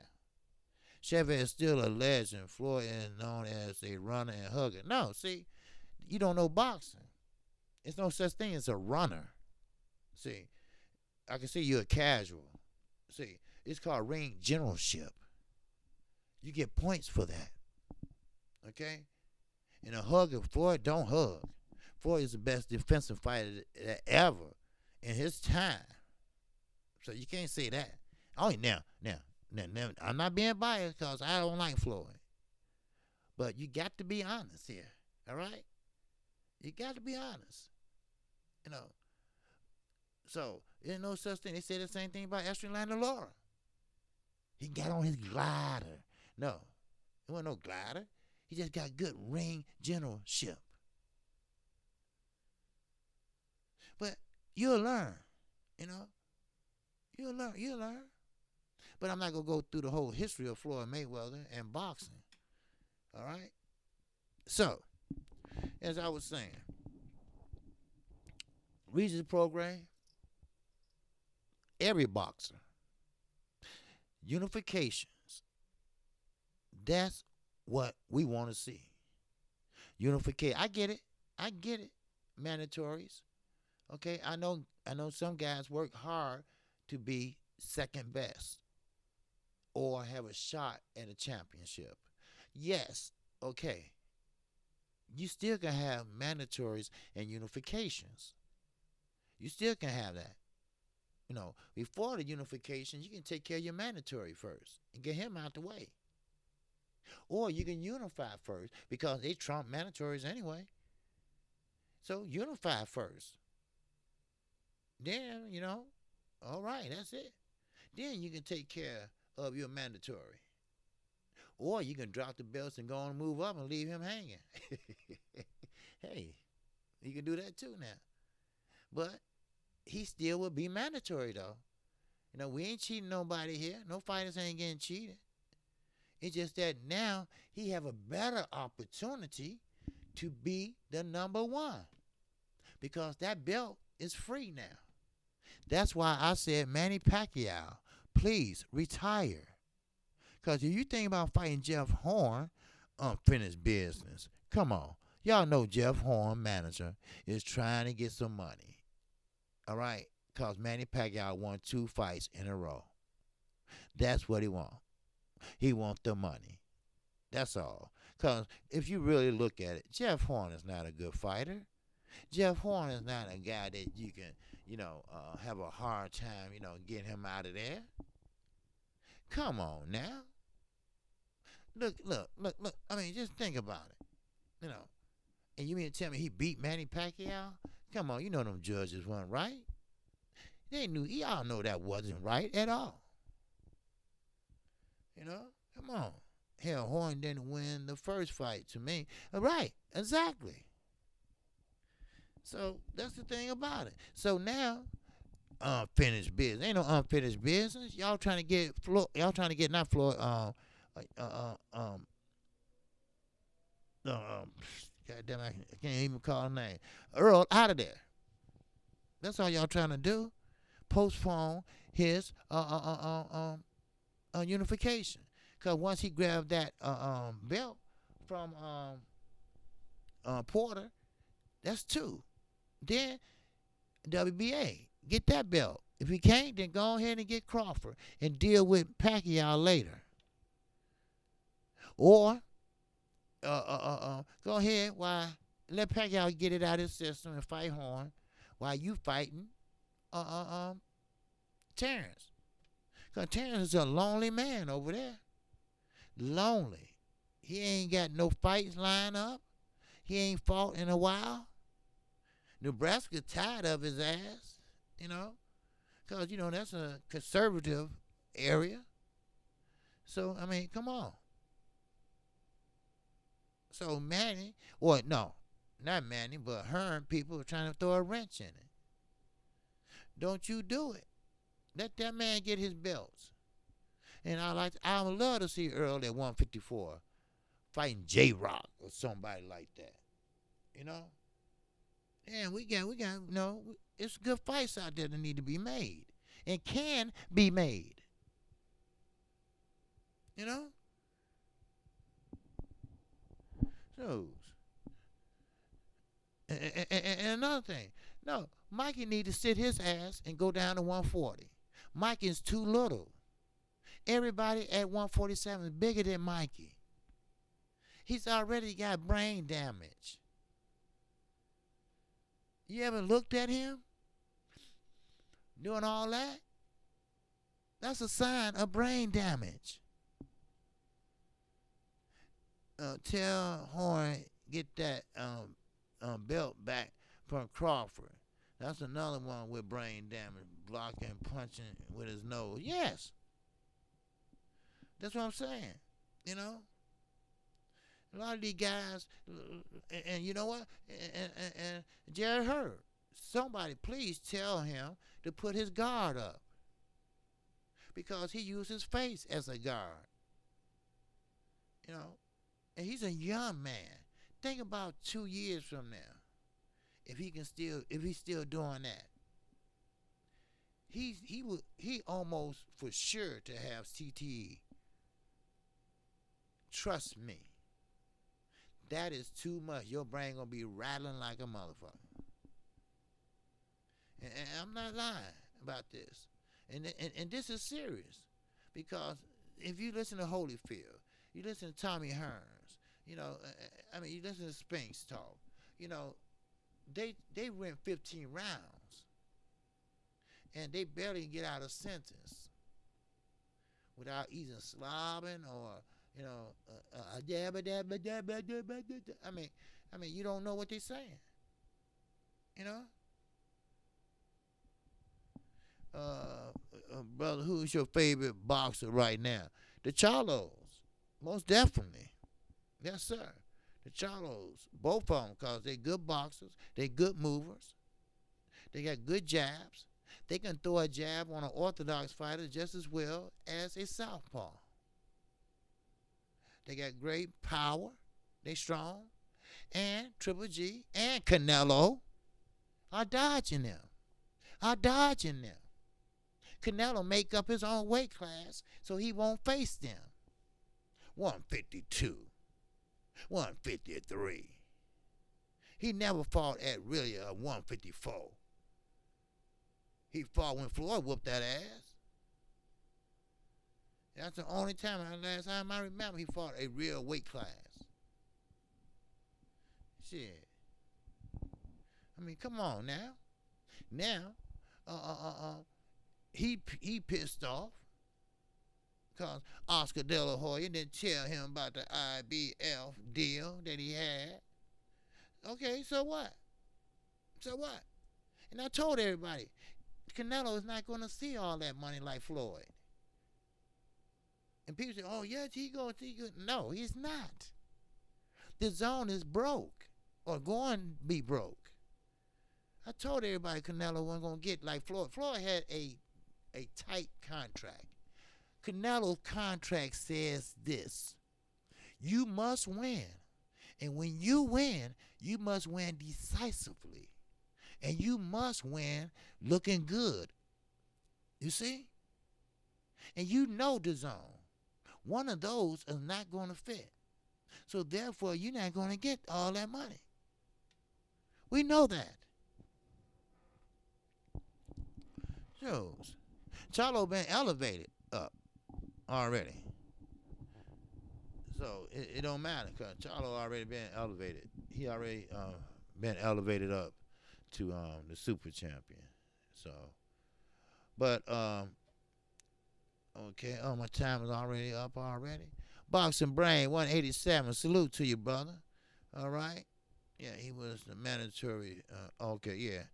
Chavez is still a legend. Floyd is known as a runner and hugger. No, see, you don't know boxing. There's no such thing as a runner. See, I can see you're a casual. See, it's called ring generalship. You get points for that. Okay? And a hugger, Floyd don't hug. Floyd is the best defensive fighter ever in his time. So you can't say that. Oh, now, I'm not being biased because I don't like Floyd. But you got to be honest here. All right? You got to be honest. So there's no such thing. They say the same thing about Estrelanda Laura. He got on his glider. No, it wasn't no glider. He just got good ring generalship. But you'll learn. You'll learn. But I'm not going to go through the whole history of Floyd Mayweather and boxing. All right? So, as I was saying, Regis Prograis, every boxer, unifications, that's what we want to see. Unification. I get it. Mandatories. Okay, I know some guys work hard to be second best or have a shot at a championship. Yes, okay. You still can have mandatories and unifications. You still can have that. Before the unification, you can take care of your mandatory first and get him out the way. Or you can unify first because they trump mandatories anyway. So unify first. Then, all right, that's it. Then you can take care of your mandatory. Or you can drop the belts and go on and move up and leave him hanging. Hey, you can do that too now. But he still will be mandatory though. We ain't cheating nobody here. No fighters ain't getting cheated. It's just that now he have a better opportunity to be the number one. Because that belt is free now. That's why I said, Manny Pacquiao, please retire. Because if you think about fighting Jeff Horn, unfinished business. Come on. Y'all know Jeff Horn, manager, is trying to get some money. All right? Because Manny Pacquiao won 2 fights in a row. That's what he wants. He wants the money. That's all. Because if you really look at it, Jeff Horn is not a good fighter. Jeff Horn is not a guy that you can, have a hard time, getting him out of there. Come on now. Look. I mean, just think about it. And you mean to tell me he beat Manny Pacquiao? Come on, you know them judges weren't right. Y'all know that wasn't right at all. Come on. Hell, Horn didn't win the first fight to me. Right, exactly. So that's the thing about it. So now, unfinished business. Ain't no unfinished business. Y'all trying to get not Floyd. God damn, I can't even call his name. Earl out of there. That's all y'all trying to do. Postpone his unification. Cause once he grabbed that belt from Porter, that's 2. Then WBA, get that belt. If he can't, then go ahead and get Crawford and deal with Pacquiao later. Or go ahead, let Pacquiao get it out of his system and fight Horn while you fighting Terrence. Because Terrence is a lonely man over there. Lonely. He ain't got no fights lined up. He ain't fought in a while. Nebraska tired of his ass, because, that's a conservative area. So, I mean, come on. So Manny, or no, not Manny, but Hearn people are trying to throw a wrench in it. Don't you do it. Let that man get his belts. And I would love to see Earl at 154 fighting J-Rock or somebody like that. And we got, it's good fights out there that need to be made and can be made. So, and another thing, no, Mikey need to sit his ass and go down to 140. Mikey's too little. Everybody at 147 is bigger than Mikey. He's already got brain damage. You ever looked at him doing all that? That's a sign of brain damage. Tell Horn get that belt back from Crawford. That's another one with brain damage, blocking, punching with his nose. Yes. That's what I'm saying. A lot of these guys, and you know what? And Jerry Hurd, somebody please tell him to put his guard up. Because he used his face as a guard. And he's a young man. Think about 2 years from now. If he's still doing that. He almost for sure to have CTE. Trust me. That is too much. Your brain gonna be rattling like a motherfucker. And I'm not lying about this. And this is serious. Because if you listen to Holyfield, you listen to Tommy Hearns, you listen to Spinks talk, they went 15 rounds. And they barely get out of sentence without either slobbing or I mean, you don't know what they're saying. Brother, who's your favorite boxer right now? The Charlos, most definitely. Yes, sir. The Charlos, both of them, because they're good boxers, they're good movers, they got good jabs. They can throw a jab on an orthodox fighter just as well as a southpaw. They got great power. They strong. And Triple G and Canelo are dodging them. Canelo make up his own weight class so he won't face them. 152. 153. He never fought at really a 154. He fought when Floyd whooped that ass. That's the only time, last time I remember, he fought a real weight class. Shit. I mean, come on now. Now, he pissed off because Oscar De La Hoya didn't tell him about the IBF deal that he had. Okay, so what? So what? And I told everybody, Canelo is not going to see all that money like Floyd. And people say, oh, yes, he going to. No, he's not. The zone is broke or going to be broke. I told everybody Canelo wasn't going to get like Floyd. Floyd had a tight contract. Canelo's contract says this: you must win. And when you win, you must win decisively. And you must win looking good. You see? And you know the zone. One of those is not going to fit. So therefore, you're not going to get all that money. We know that. Shows. Charlo been elevated up already. So it don't matter because Charlo already been elevated. He already been elevated up to the super champion. So, but okay. Oh, my time is already up already. Boxing Brain 187. Salute to you, brother. All right. Yeah, he was the mandatory. Okay, yeah.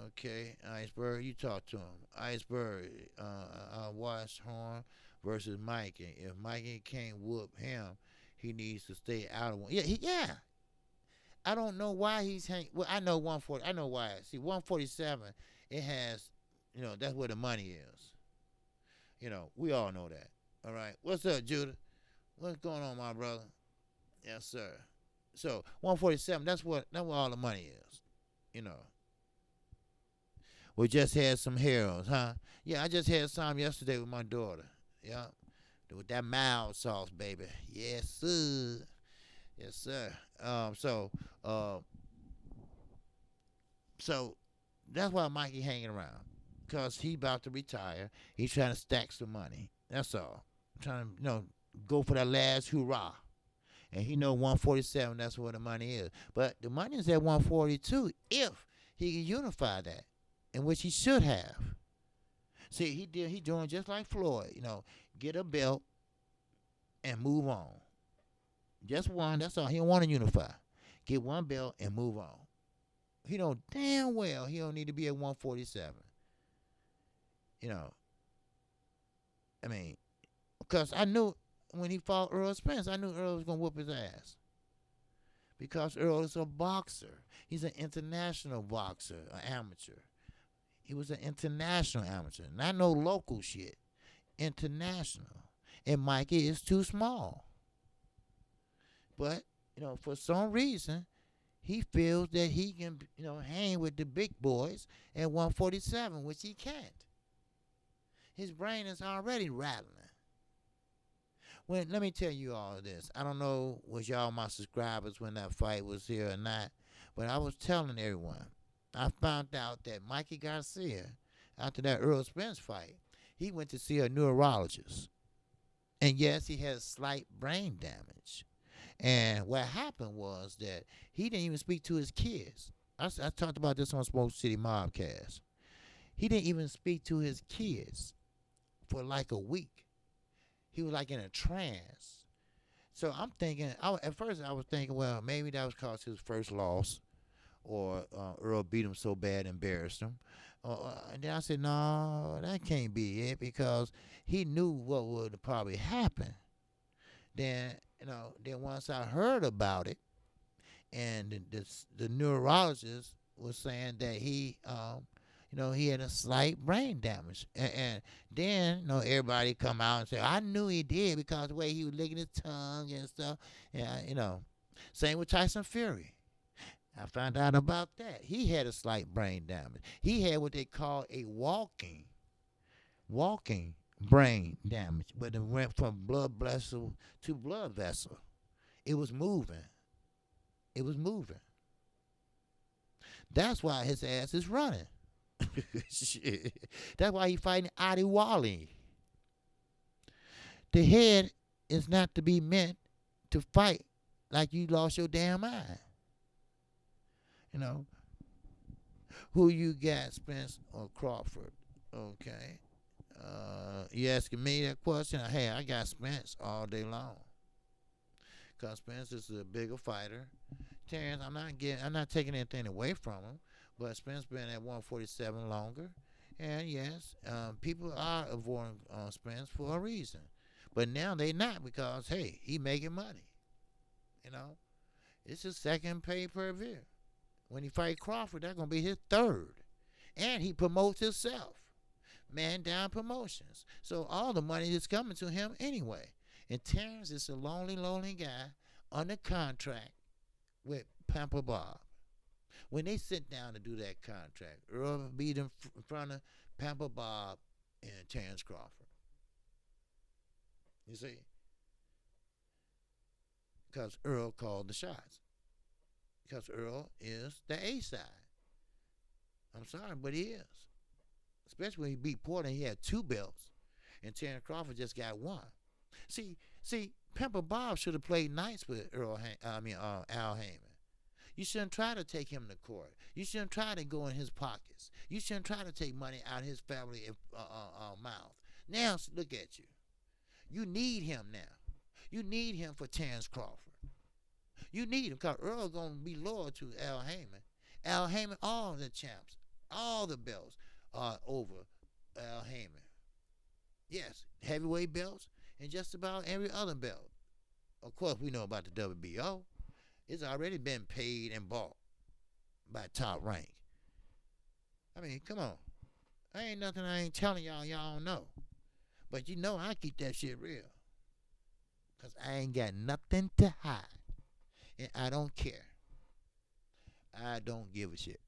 Okay, Iceberg, you talk to him. Iceberg, Wash Horn versus Mikey. If Mikey can't whoop him, he needs to stay out of one. Yeah. I don't know why he's hanging. Well, I know 140. I know why. See, 147, it has, that's where the money is. We all know that. All right. What's up, Judah? What's going on, my brother? Yes, sir. So 147, that's where all the money is. We just had some heroes, huh? Yeah, I just had some yesterday with my daughter. Yeah. With that mild sauce, baby. Yes, sir. Yes, sir. So that's why Mikey hanging around. Because he about to retire. He's trying to stack some money. That's all. Trying to, go for that last hoorah. And he know 147, that's where the money is. But the money is at 142 if he can unify that. In which he should have. See, he doing just like Floyd, get a belt and move on. Just one, that's all. He don't want to unify. Get one belt and move on. He know damn well he don't need to be at 147. I mean, because I knew when he fought Earl Spence, I knew Earl was going to whoop his ass. Because Earl is a boxer. He's an international boxer, an amateur. He was an international amateur, not no local shit. International. And Mikey is too small. But, for some reason, he feels that he can, hang with the big boys at 147, which he can't. His brain is already rattling. Let me tell you all of this. I don't know was y'all my subscribers when that fight was here or not, but I was telling everyone. I found out that Mikey Garcia, after that Earl Spence fight, he went to see a neurologist. And yes, he had slight brain damage. And what happened was that he didn't even speak to his kids. I talked about this on Smoke City Mobcast. He didn't even speak to his kids for like a week. He was like in a trance. So I'm thinking, at first I was thinking, well, maybe that was because his first loss. Or Earl beat him so bad, embarrassed him. And then I said, no, that can't be it because he knew what would probably happen. Then once I heard about it, and the neurologist was saying that he had a slight brain damage. And then, everybody come out and say, I knew he did because the way he was licking his tongue and stuff. And, same with Tyson Fury. I found out about that. He had a slight brain damage. He had what they call a walking brain damage, but it went from blood vessel to blood vessel. It was moving. That's why his ass is running. Shit. That's why he fighting Adi Wally. The head is not to be meant to fight like you lost your damn mind. You know, who you got, Spence or Crawford? Okay. You asking me that question? Hey, I got Spence all day long. Cause Spence is a bigger fighter. Terrence, I'm not taking anything away from him, but Spence been at 147 longer, and yes, people are avoiding Spence for a reason, but now they not because hey, he making money. You know, it's his second pay per view. When he fight Crawford, that's gonna be his third, and he promotes himself. Man down promotions, so all the money is coming to him anyway. And Terrence is a lonely, lonely guy under contract with Pamper Bob. When they sit down to do that contract, Earl will be in front of Pamper Bob and Terrence Crawford. You see? Because Earl called the shots. Because Earl is the A side. I'm sorry, but he is. Especially when he beat Porter, he had 2 belts, and Terrence Crawford just got 1. See, Pamper Bob should have played nice with Al Heyman. You shouldn't try to take him to court. You shouldn't try to go in his pockets. You shouldn't try to take money out of his family mouth. Now look at you. You need him now. You need him for Terrence Crawford. You need him because Earl's going to be loyal to Al Heyman. Al Heyman, all the champs, all the belts are over Al Heyman. Yes, heavyweight belts and just about every other belt. Of course, we know about the WBO. It's already been paid and bought by Top Rank. I mean, come on. Ain't nothing I ain't telling y'all don't know. But you know I keep that shit real. Because I ain't got nothing to hide. And I don't care. I don't give a shit.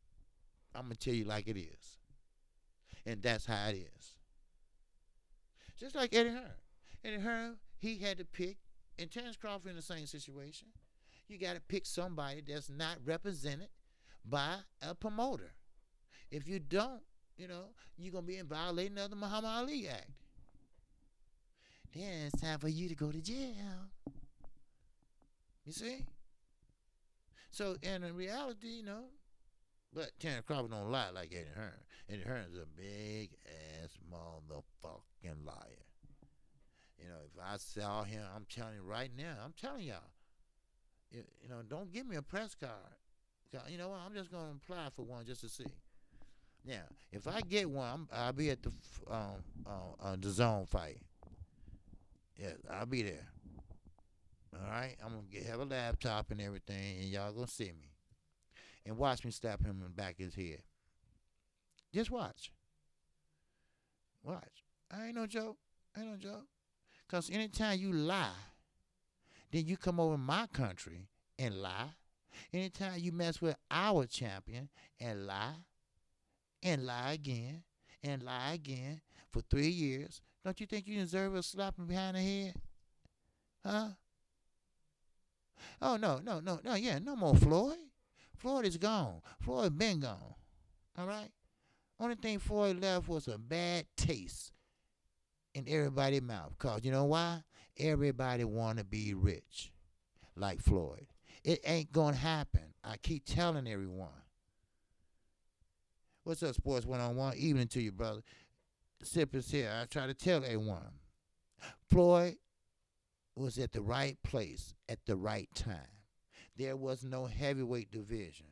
I'm going to tell you like it is. And that's how it is. Just like Eddie Hearn. Eddie Hearn, he had to pick, and Terrence Crawford in the same situation. You got to pick somebody that's not represented by a promoter. If you don't, you're going to be in violating of the Muhammad Ali Act. Then it's time for you to go to jail. You see? So, and in reality, but Terrence Crawford don't lie like Eddie Hearn. Eddie Hearn's a big ass motherfucking liar. If I saw him, I'm telling you right now, I'm telling y'all, don't give me a press card. You know what? I'm just gonna apply for one just to see. Now, if I get one, I'll be at the zone fight. Yeah, I'll be there. All right, I'm gonna have a laptop and everything, and y'all gonna see me and watch me slap him in the back of his head. Just watch. Watch. I ain't no joke. Because anytime you lie, then you come over my country and lie. Anytime you mess with our champion and lie again, for 3 years, don't you think you deserve a slapping behind the head? Huh? Oh, no, yeah, no more Floyd. Floyd is gone. Floyd been gone. All right? Only thing Floyd left was a bad taste in everybody's mouth. Because you know why? Everybody want to be rich like Floyd. It ain't going to happen. I keep telling everyone. What's up, Sports One-on-One? Evening to you, brother. Sip is here. I try to tell everyone. Floyd was at the right place at the right time. There was no heavyweight division.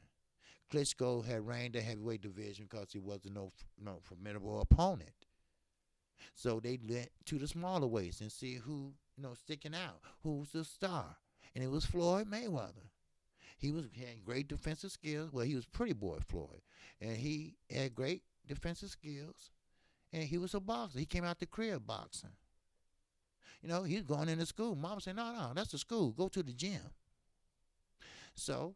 Klitschko had reigned the heavyweight division because he wasn't no formidable opponent. So they went to the smaller weights and see who, sticking out, who's the star. And it was Floyd Mayweather. He had great defensive skills. Well, he was pretty boy Floyd. And he had great defensive skills. And he was a boxer. He came out the crib boxing. He was going into school. Mom said, no, that's the school. Go to the gym. So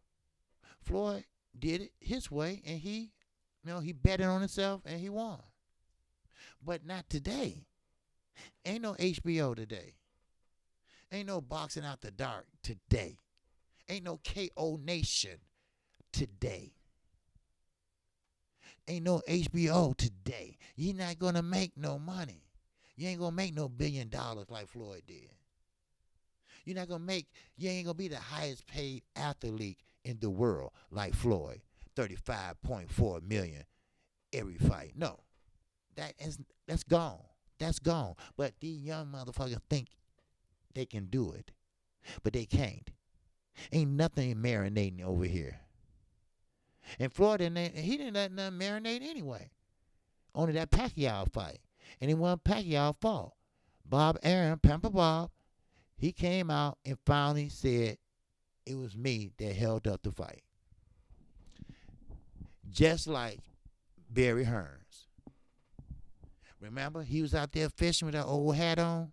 Floyd did it his way, and he betted on himself, and he won. But not today. Ain't no HBO today. Ain't no boxing out the dark today. Ain't no KO Nation today. Ain't no HBO today. You're not gonna make no money. You ain't gonna make no $1 billion like Floyd did. You're not gonna make. You ain't gonna be the highest paid athlete in the world like Floyd, 35.4 million every fight. No, that's gone. That's gone. But these young motherfuckers think they can do it, but they can't. Ain't nothing marinating over here. And Floyd he didn't let nothing marinate anyway. Only that Pacquiao fight, and it wasn't Pacquiao's fault. Bob Aaron, Pamper Bob, he came out and finally said it was me that held up the fight. Just like Barry Hearns. Remember, he was out there fishing with that old hat on.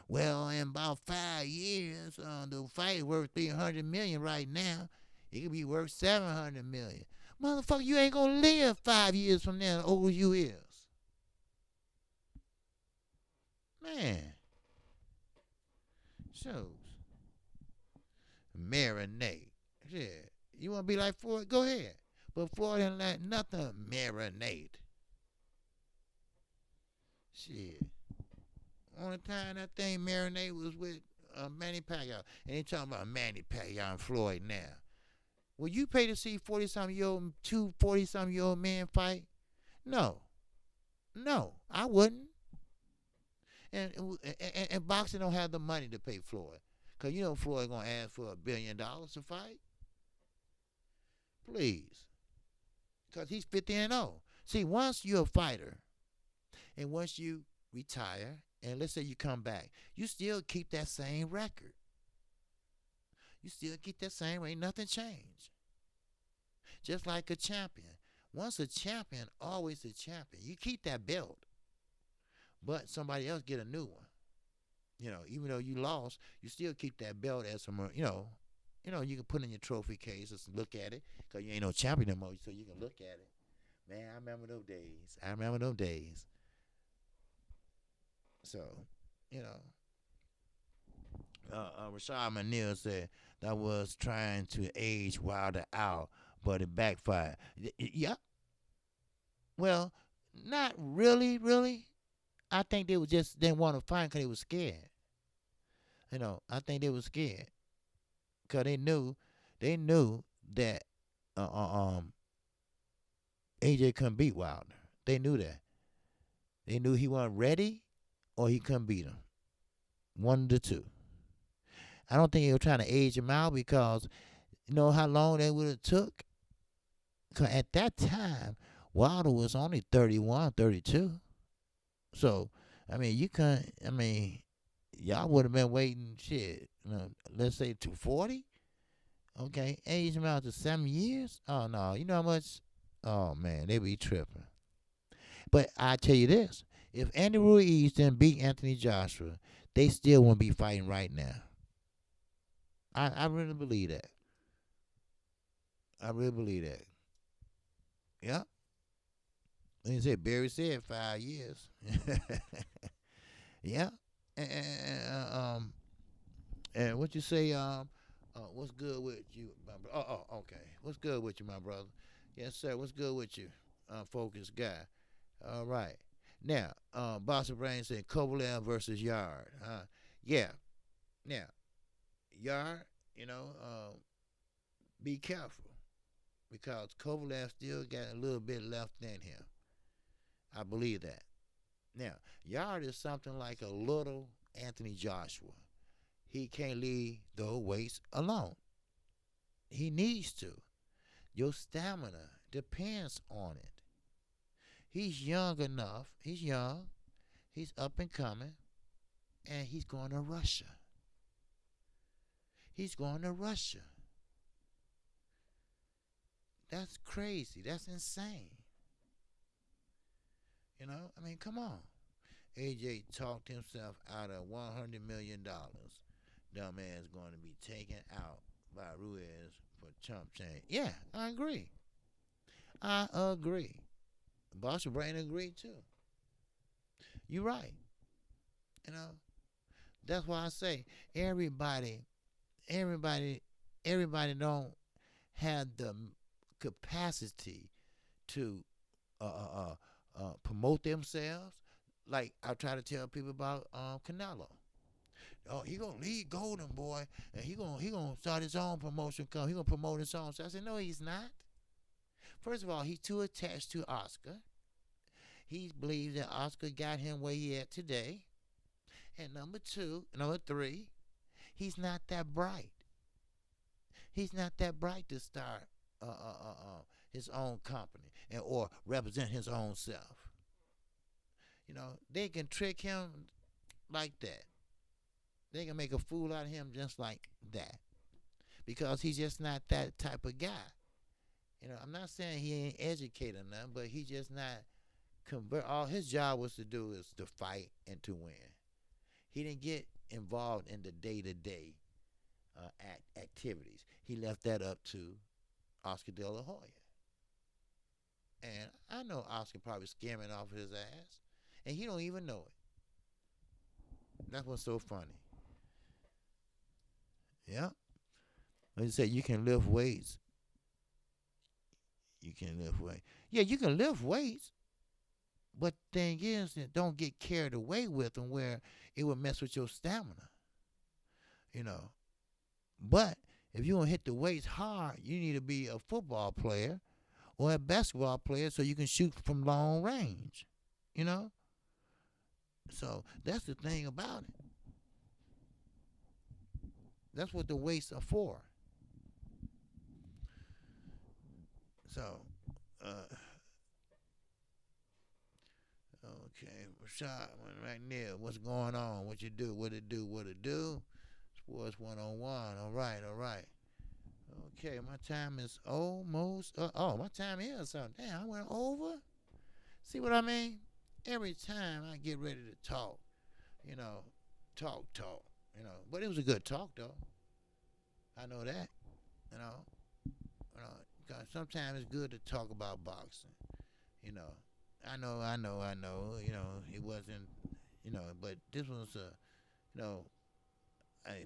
Well, in about 5 years, the fight is worth $300 million right now. It could be worth $700 million. Motherfucker, you ain't gonna live 5 years from now, old you is. Man. Shows. Marinate. Shit. You wanna be like Floyd? Go ahead. But Floyd didn't let nothing marinate. Shit. Only time that thing marinate was with Manny Pacquiao. And they talking about Manny Pacquiao and Floyd now. Will you pay to see 40-something-year-old men fight? No. No, I wouldn't. And boxing don't have the money to pay Floyd. Because you know Floyd going to ask for $1 billion to fight. Please. Because he's 50-0. See, once you're a fighter, and once you retire, and let's say you come back, you still keep that same record. You still keep that same, ain't nothing changed. Just like a champion. Once a champion, always a champion. You keep that belt, but somebody else get a new one. You know, even though you lost, you still keep that belt as some, you can put in your trophy case and look at it, because you ain't no champion no more, so you can look at it. Man, I remember those days. So, Rashad Manil said that was trying to age Wilder out, but it backfired. Yeah. Well, not really, really. I think they didn't want to fight because they were scared. I think they were scared because they knew that AJ couldn't beat Wilder. They knew that. They knew he wasn't ready or he couldn't beat him. One of the two. I don't think they were trying to age him out because you know how long they would have took? Because at that time, Wilder was only 31, 32. So, y'all would have been waiting, let's say to 40. Okay, age him out to 7 years? Oh, no. You know how much? Oh, man, they be tripping. But I tell you this. If Andy Ruiz didn't beat Anthony Joshua, they still wouldn't be fighting right now. I really believe that. I really believe that. Yeah. Like I said, Barry said 5 years. Yeah. And what you say, what's good with you, my brother? Okay. What's good with you, my brother? Yes, sir. What's good with you? Focused guy. All right. Now, Boss of Brain said Kovalev versus Yard. Yeah. Now, Yard, be careful. Because Kovalev still got a little bit left in him. I believe that. Now, Yard is something like a little Anthony Joshua. He can't leave those weights alone. He needs to. Your stamina depends on it. He's young enough. He's young. He's up and coming. And he's going to Russia. He's going to Russia. That's crazy. That's insane. Come on. AJ talked himself out of $100 million. Dumb ass going to be taken out by Ruiz for chump change. Yeah, I agree. Boss Brain agreed too. You're right. That's why I say everybody don't have the capacity to promote themselves. Like I try to tell people about Canelo. Oh, he gonna lead Golden Boy, and he gonna start his own promotion. He gonna promote his own. So I said, no, he's not. First of all, he's too attached to Oscar. He believes that Oscar got him where he at today. And number three, he's not that bright. He's not that bright to start his own company and or represent his own self. They can trick him like that. They can make a fool out of him just like that because he's just not that type of guy. I'm not saying he ain't educated or nothing, but he just not convert. All his job was to do is to fight and to win. He didn't get involved in the day-to-day activities. He left that up to Oscar De La Hoya. And I know Oscar probably scamming off his ass, and he don't even know it. That's what's so funny. Yeah. Like you said, you can lift weights. You can lift weights. Yeah, you can lift weights. But the thing is, don't get carried away with them where it will mess with your stamina. You know. But if you want to hit the weights hard, you need to be a football player or a basketball player so you can shoot from long range. You know? So that's the thing about it. That's what the weights are for. So, okay, Rashad, right there. What's going on? What you do? What it do? What it do? Sports 101. All right, all right. Okay, my time is almost. My time is something. Damn, I went over. See what I mean? Every time I get ready to talk, you know, talk, But it was a good talk though. I know that. You know, because sometimes it's good to talk about boxing. You know, I know. It wasn't. But this was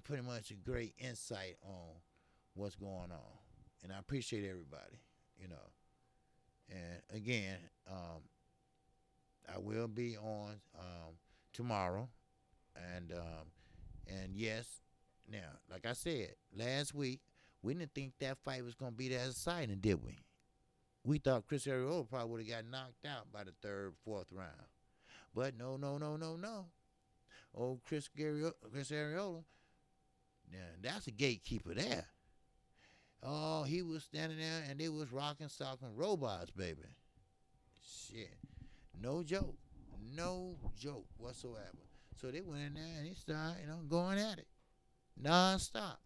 pretty much a great insight on what's going on, and I appreciate everybody. You know, and again, I will be on tomorrow, and yes, now like I said last week, we didn't think that fight was gonna be that exciting, did we? We thought Chris Arreola probably would have got knocked out by the third, fourth round, but no, no, no, no, no. Old Chris Arreola, now that's a gatekeeper there. Oh, he was standing there and they was rocking, socking robots, baby. Shit. No joke. No joke whatsoever. So they went in there and they started, going at it. Non-stop.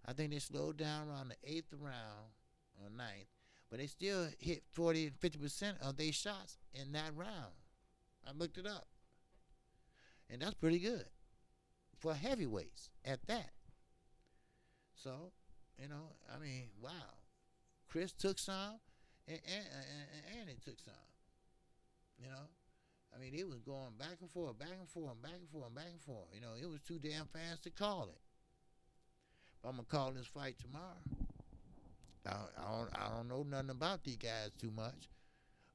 I think they slowed down around the 8th round or ninth, but they still hit 40 and 50% of their shots in that round. I looked it up. And that's pretty good for heavyweights at that. So, wow. Chris took some and Andy took some. It was going back and forth, back and forth, back and forth, back and forth. It was too damn fast to call it. But I'm gonna call this fight tomorrow. I don't know nothing about these guys too much,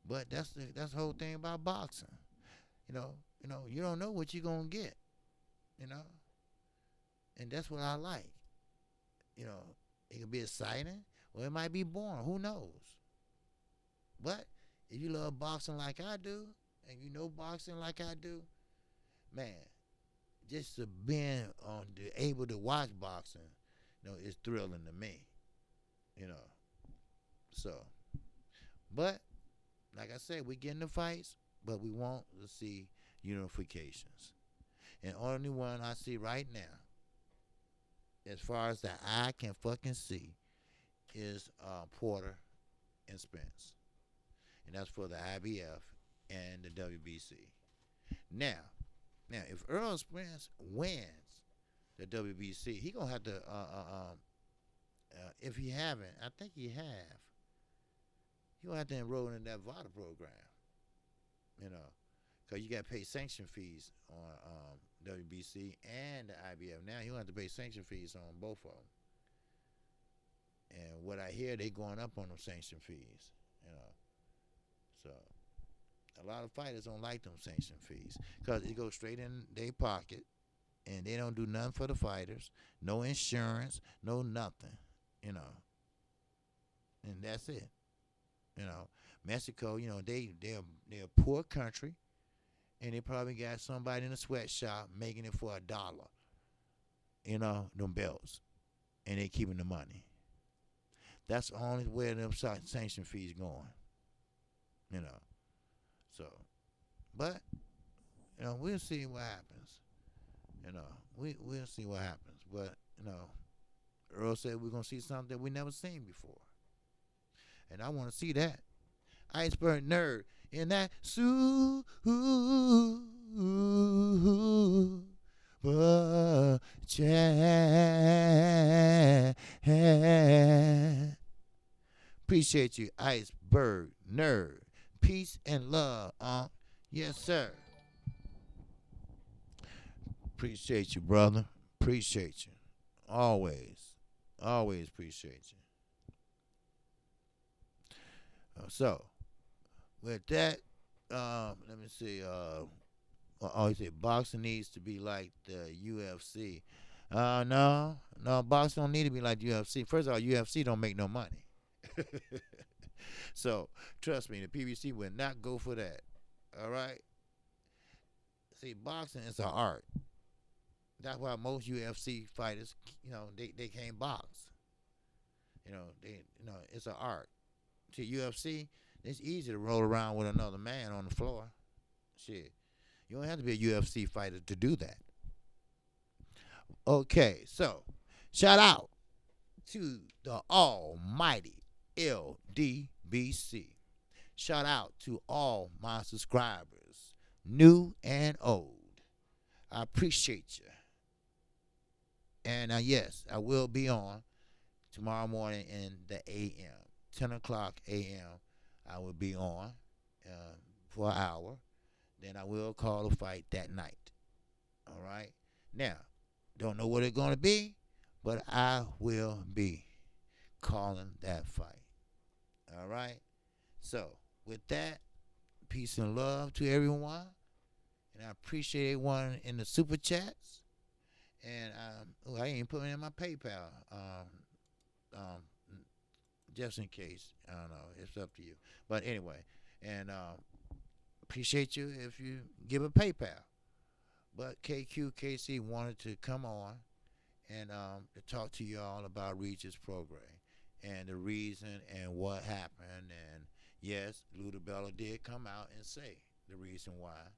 but that's the whole thing about boxing. You don't know what you're gonna get. And that's what I like. It can be exciting or it might be boring. Who knows? But if you love boxing like I do, and you know boxing like I do, man, just to being able to watch boxing, is thrilling to me. So, but like I said, we get in the fights, but we want to see unifications. And only one I see right now, as far as the eye can fucking see, is Porter and Spence. And that's for the IBF and the WBC. Now, if Earl Spence wins the WBC, he gonna have to. If he haven't, I think he have. He gonna have to enroll in that VADA program. Because you got to pay sanction fees on WBC and the IBF. Now he gonna have to pay sanction fees on both of them. And what I hear, they going up on them sanction fees. So a lot of fighters don't like them sanction fees because it goes straight in their pocket, and they don't do nothing for the fighters. No insurance, no nothing. You know, and that's it. You know, Mexico. You know, they're a poor country, and they probably got somebody in a sweatshop making it for $1. You know, them belts, and they keeping the money. That's the only way them sanction fees going. You know, so, but we'll see what happens. We'll see what happens. But Earl said we're gonna see something that we never seen before, and I want to see that. Iceberg nerd in that super chat. Appreciate you, Iceberg nerd. Peace and love. Yes, sir. Appreciate you, brother. Appreciate you. Always. Always appreciate you. So, with that, let me see. You say boxing needs to be like the UFC. No, boxing don't need to be like the UFC. First of all, UFC don't make no money. So, trust me, the PBC will not go for that. All right? See, boxing is an art. That's why most UFC fighters, they can't box. It's an art. To UFC, it's easy to roll around with another man on the floor. Shit. You don't have to be a UFC fighter to do that. Okay, so shout out to the almighty LDBC. Shout out to all my subscribers, new and old. I appreciate you. And yes, I will be on tomorrow morning in the AM. 10 o'clock a.m. I will be on for an hour. Then I will call a fight that night. All right? Now, don't know what it's going to be, but I will be calling that fight. All right? So, with that, peace and love to everyone. And I appreciate everyone in the super chats. And I ain't putting in my PayPal. Just in case. I don't know. It's up to you. But anyway, and appreciate you if you give a PayPal. But Kqkc wanted to come on and to talk to y'all about Regis Prograis and the reason and what happened. And yes, Dibella did come out and say the reason why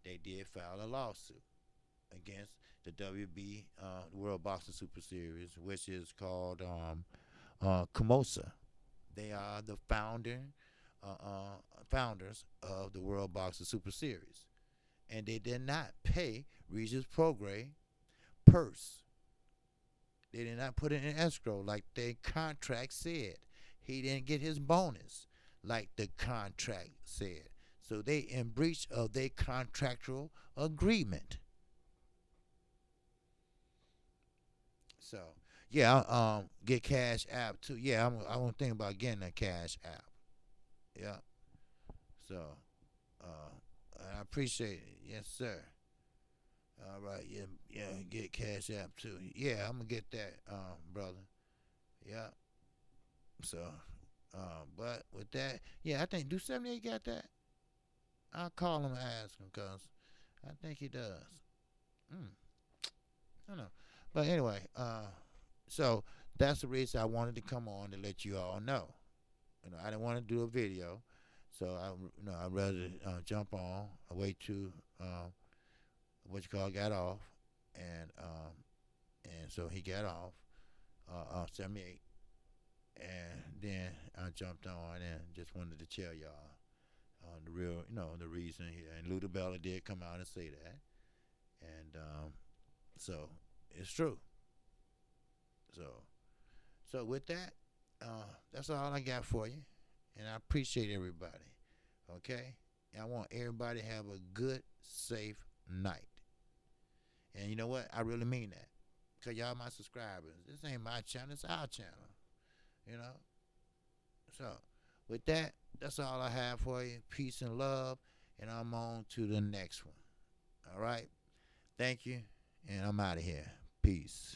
they did file a lawsuit against the World Boxing Super Series, which is called Comosa. They are the founders of the World Boxing Super Series, and they did not pay Regis Prograis purse. They did not put it in escrow like their contract said. He didn't get his bonus like the contract said. So they in breach of their contractual agreement. So yeah, get Cash App too. Yeah, I won't think about getting a Cash App. Yeah. So, I appreciate it. Yes, sir. All right. Yeah, get Cash App too. Yeah, I'm gonna get that, brother. Yeah. So, but with that, yeah, I think do 78 got that? I'll call him and ask him because I think he does. I don't know. But anyway, so that's the reason I wanted to come on to let you all know. I didn't want to do a video, so I'd rather jump on. I wait to got off, and so he got off 78, and then I jumped on and just wanted to tell y'all the real, the reason. And Lou Dibella did come out and say that, and so it's true. So with that, that's all I got for you, and I appreciate everybody. Okay, and I want everybody to have a good, safe night. And you know what? I really mean that, cause y'all my subscribers. This ain't my channel; it's our channel. So with that, that's all I have for you. Peace and love, and I'm on to the next one. All right. Thank you, and I'm out of here. Peace.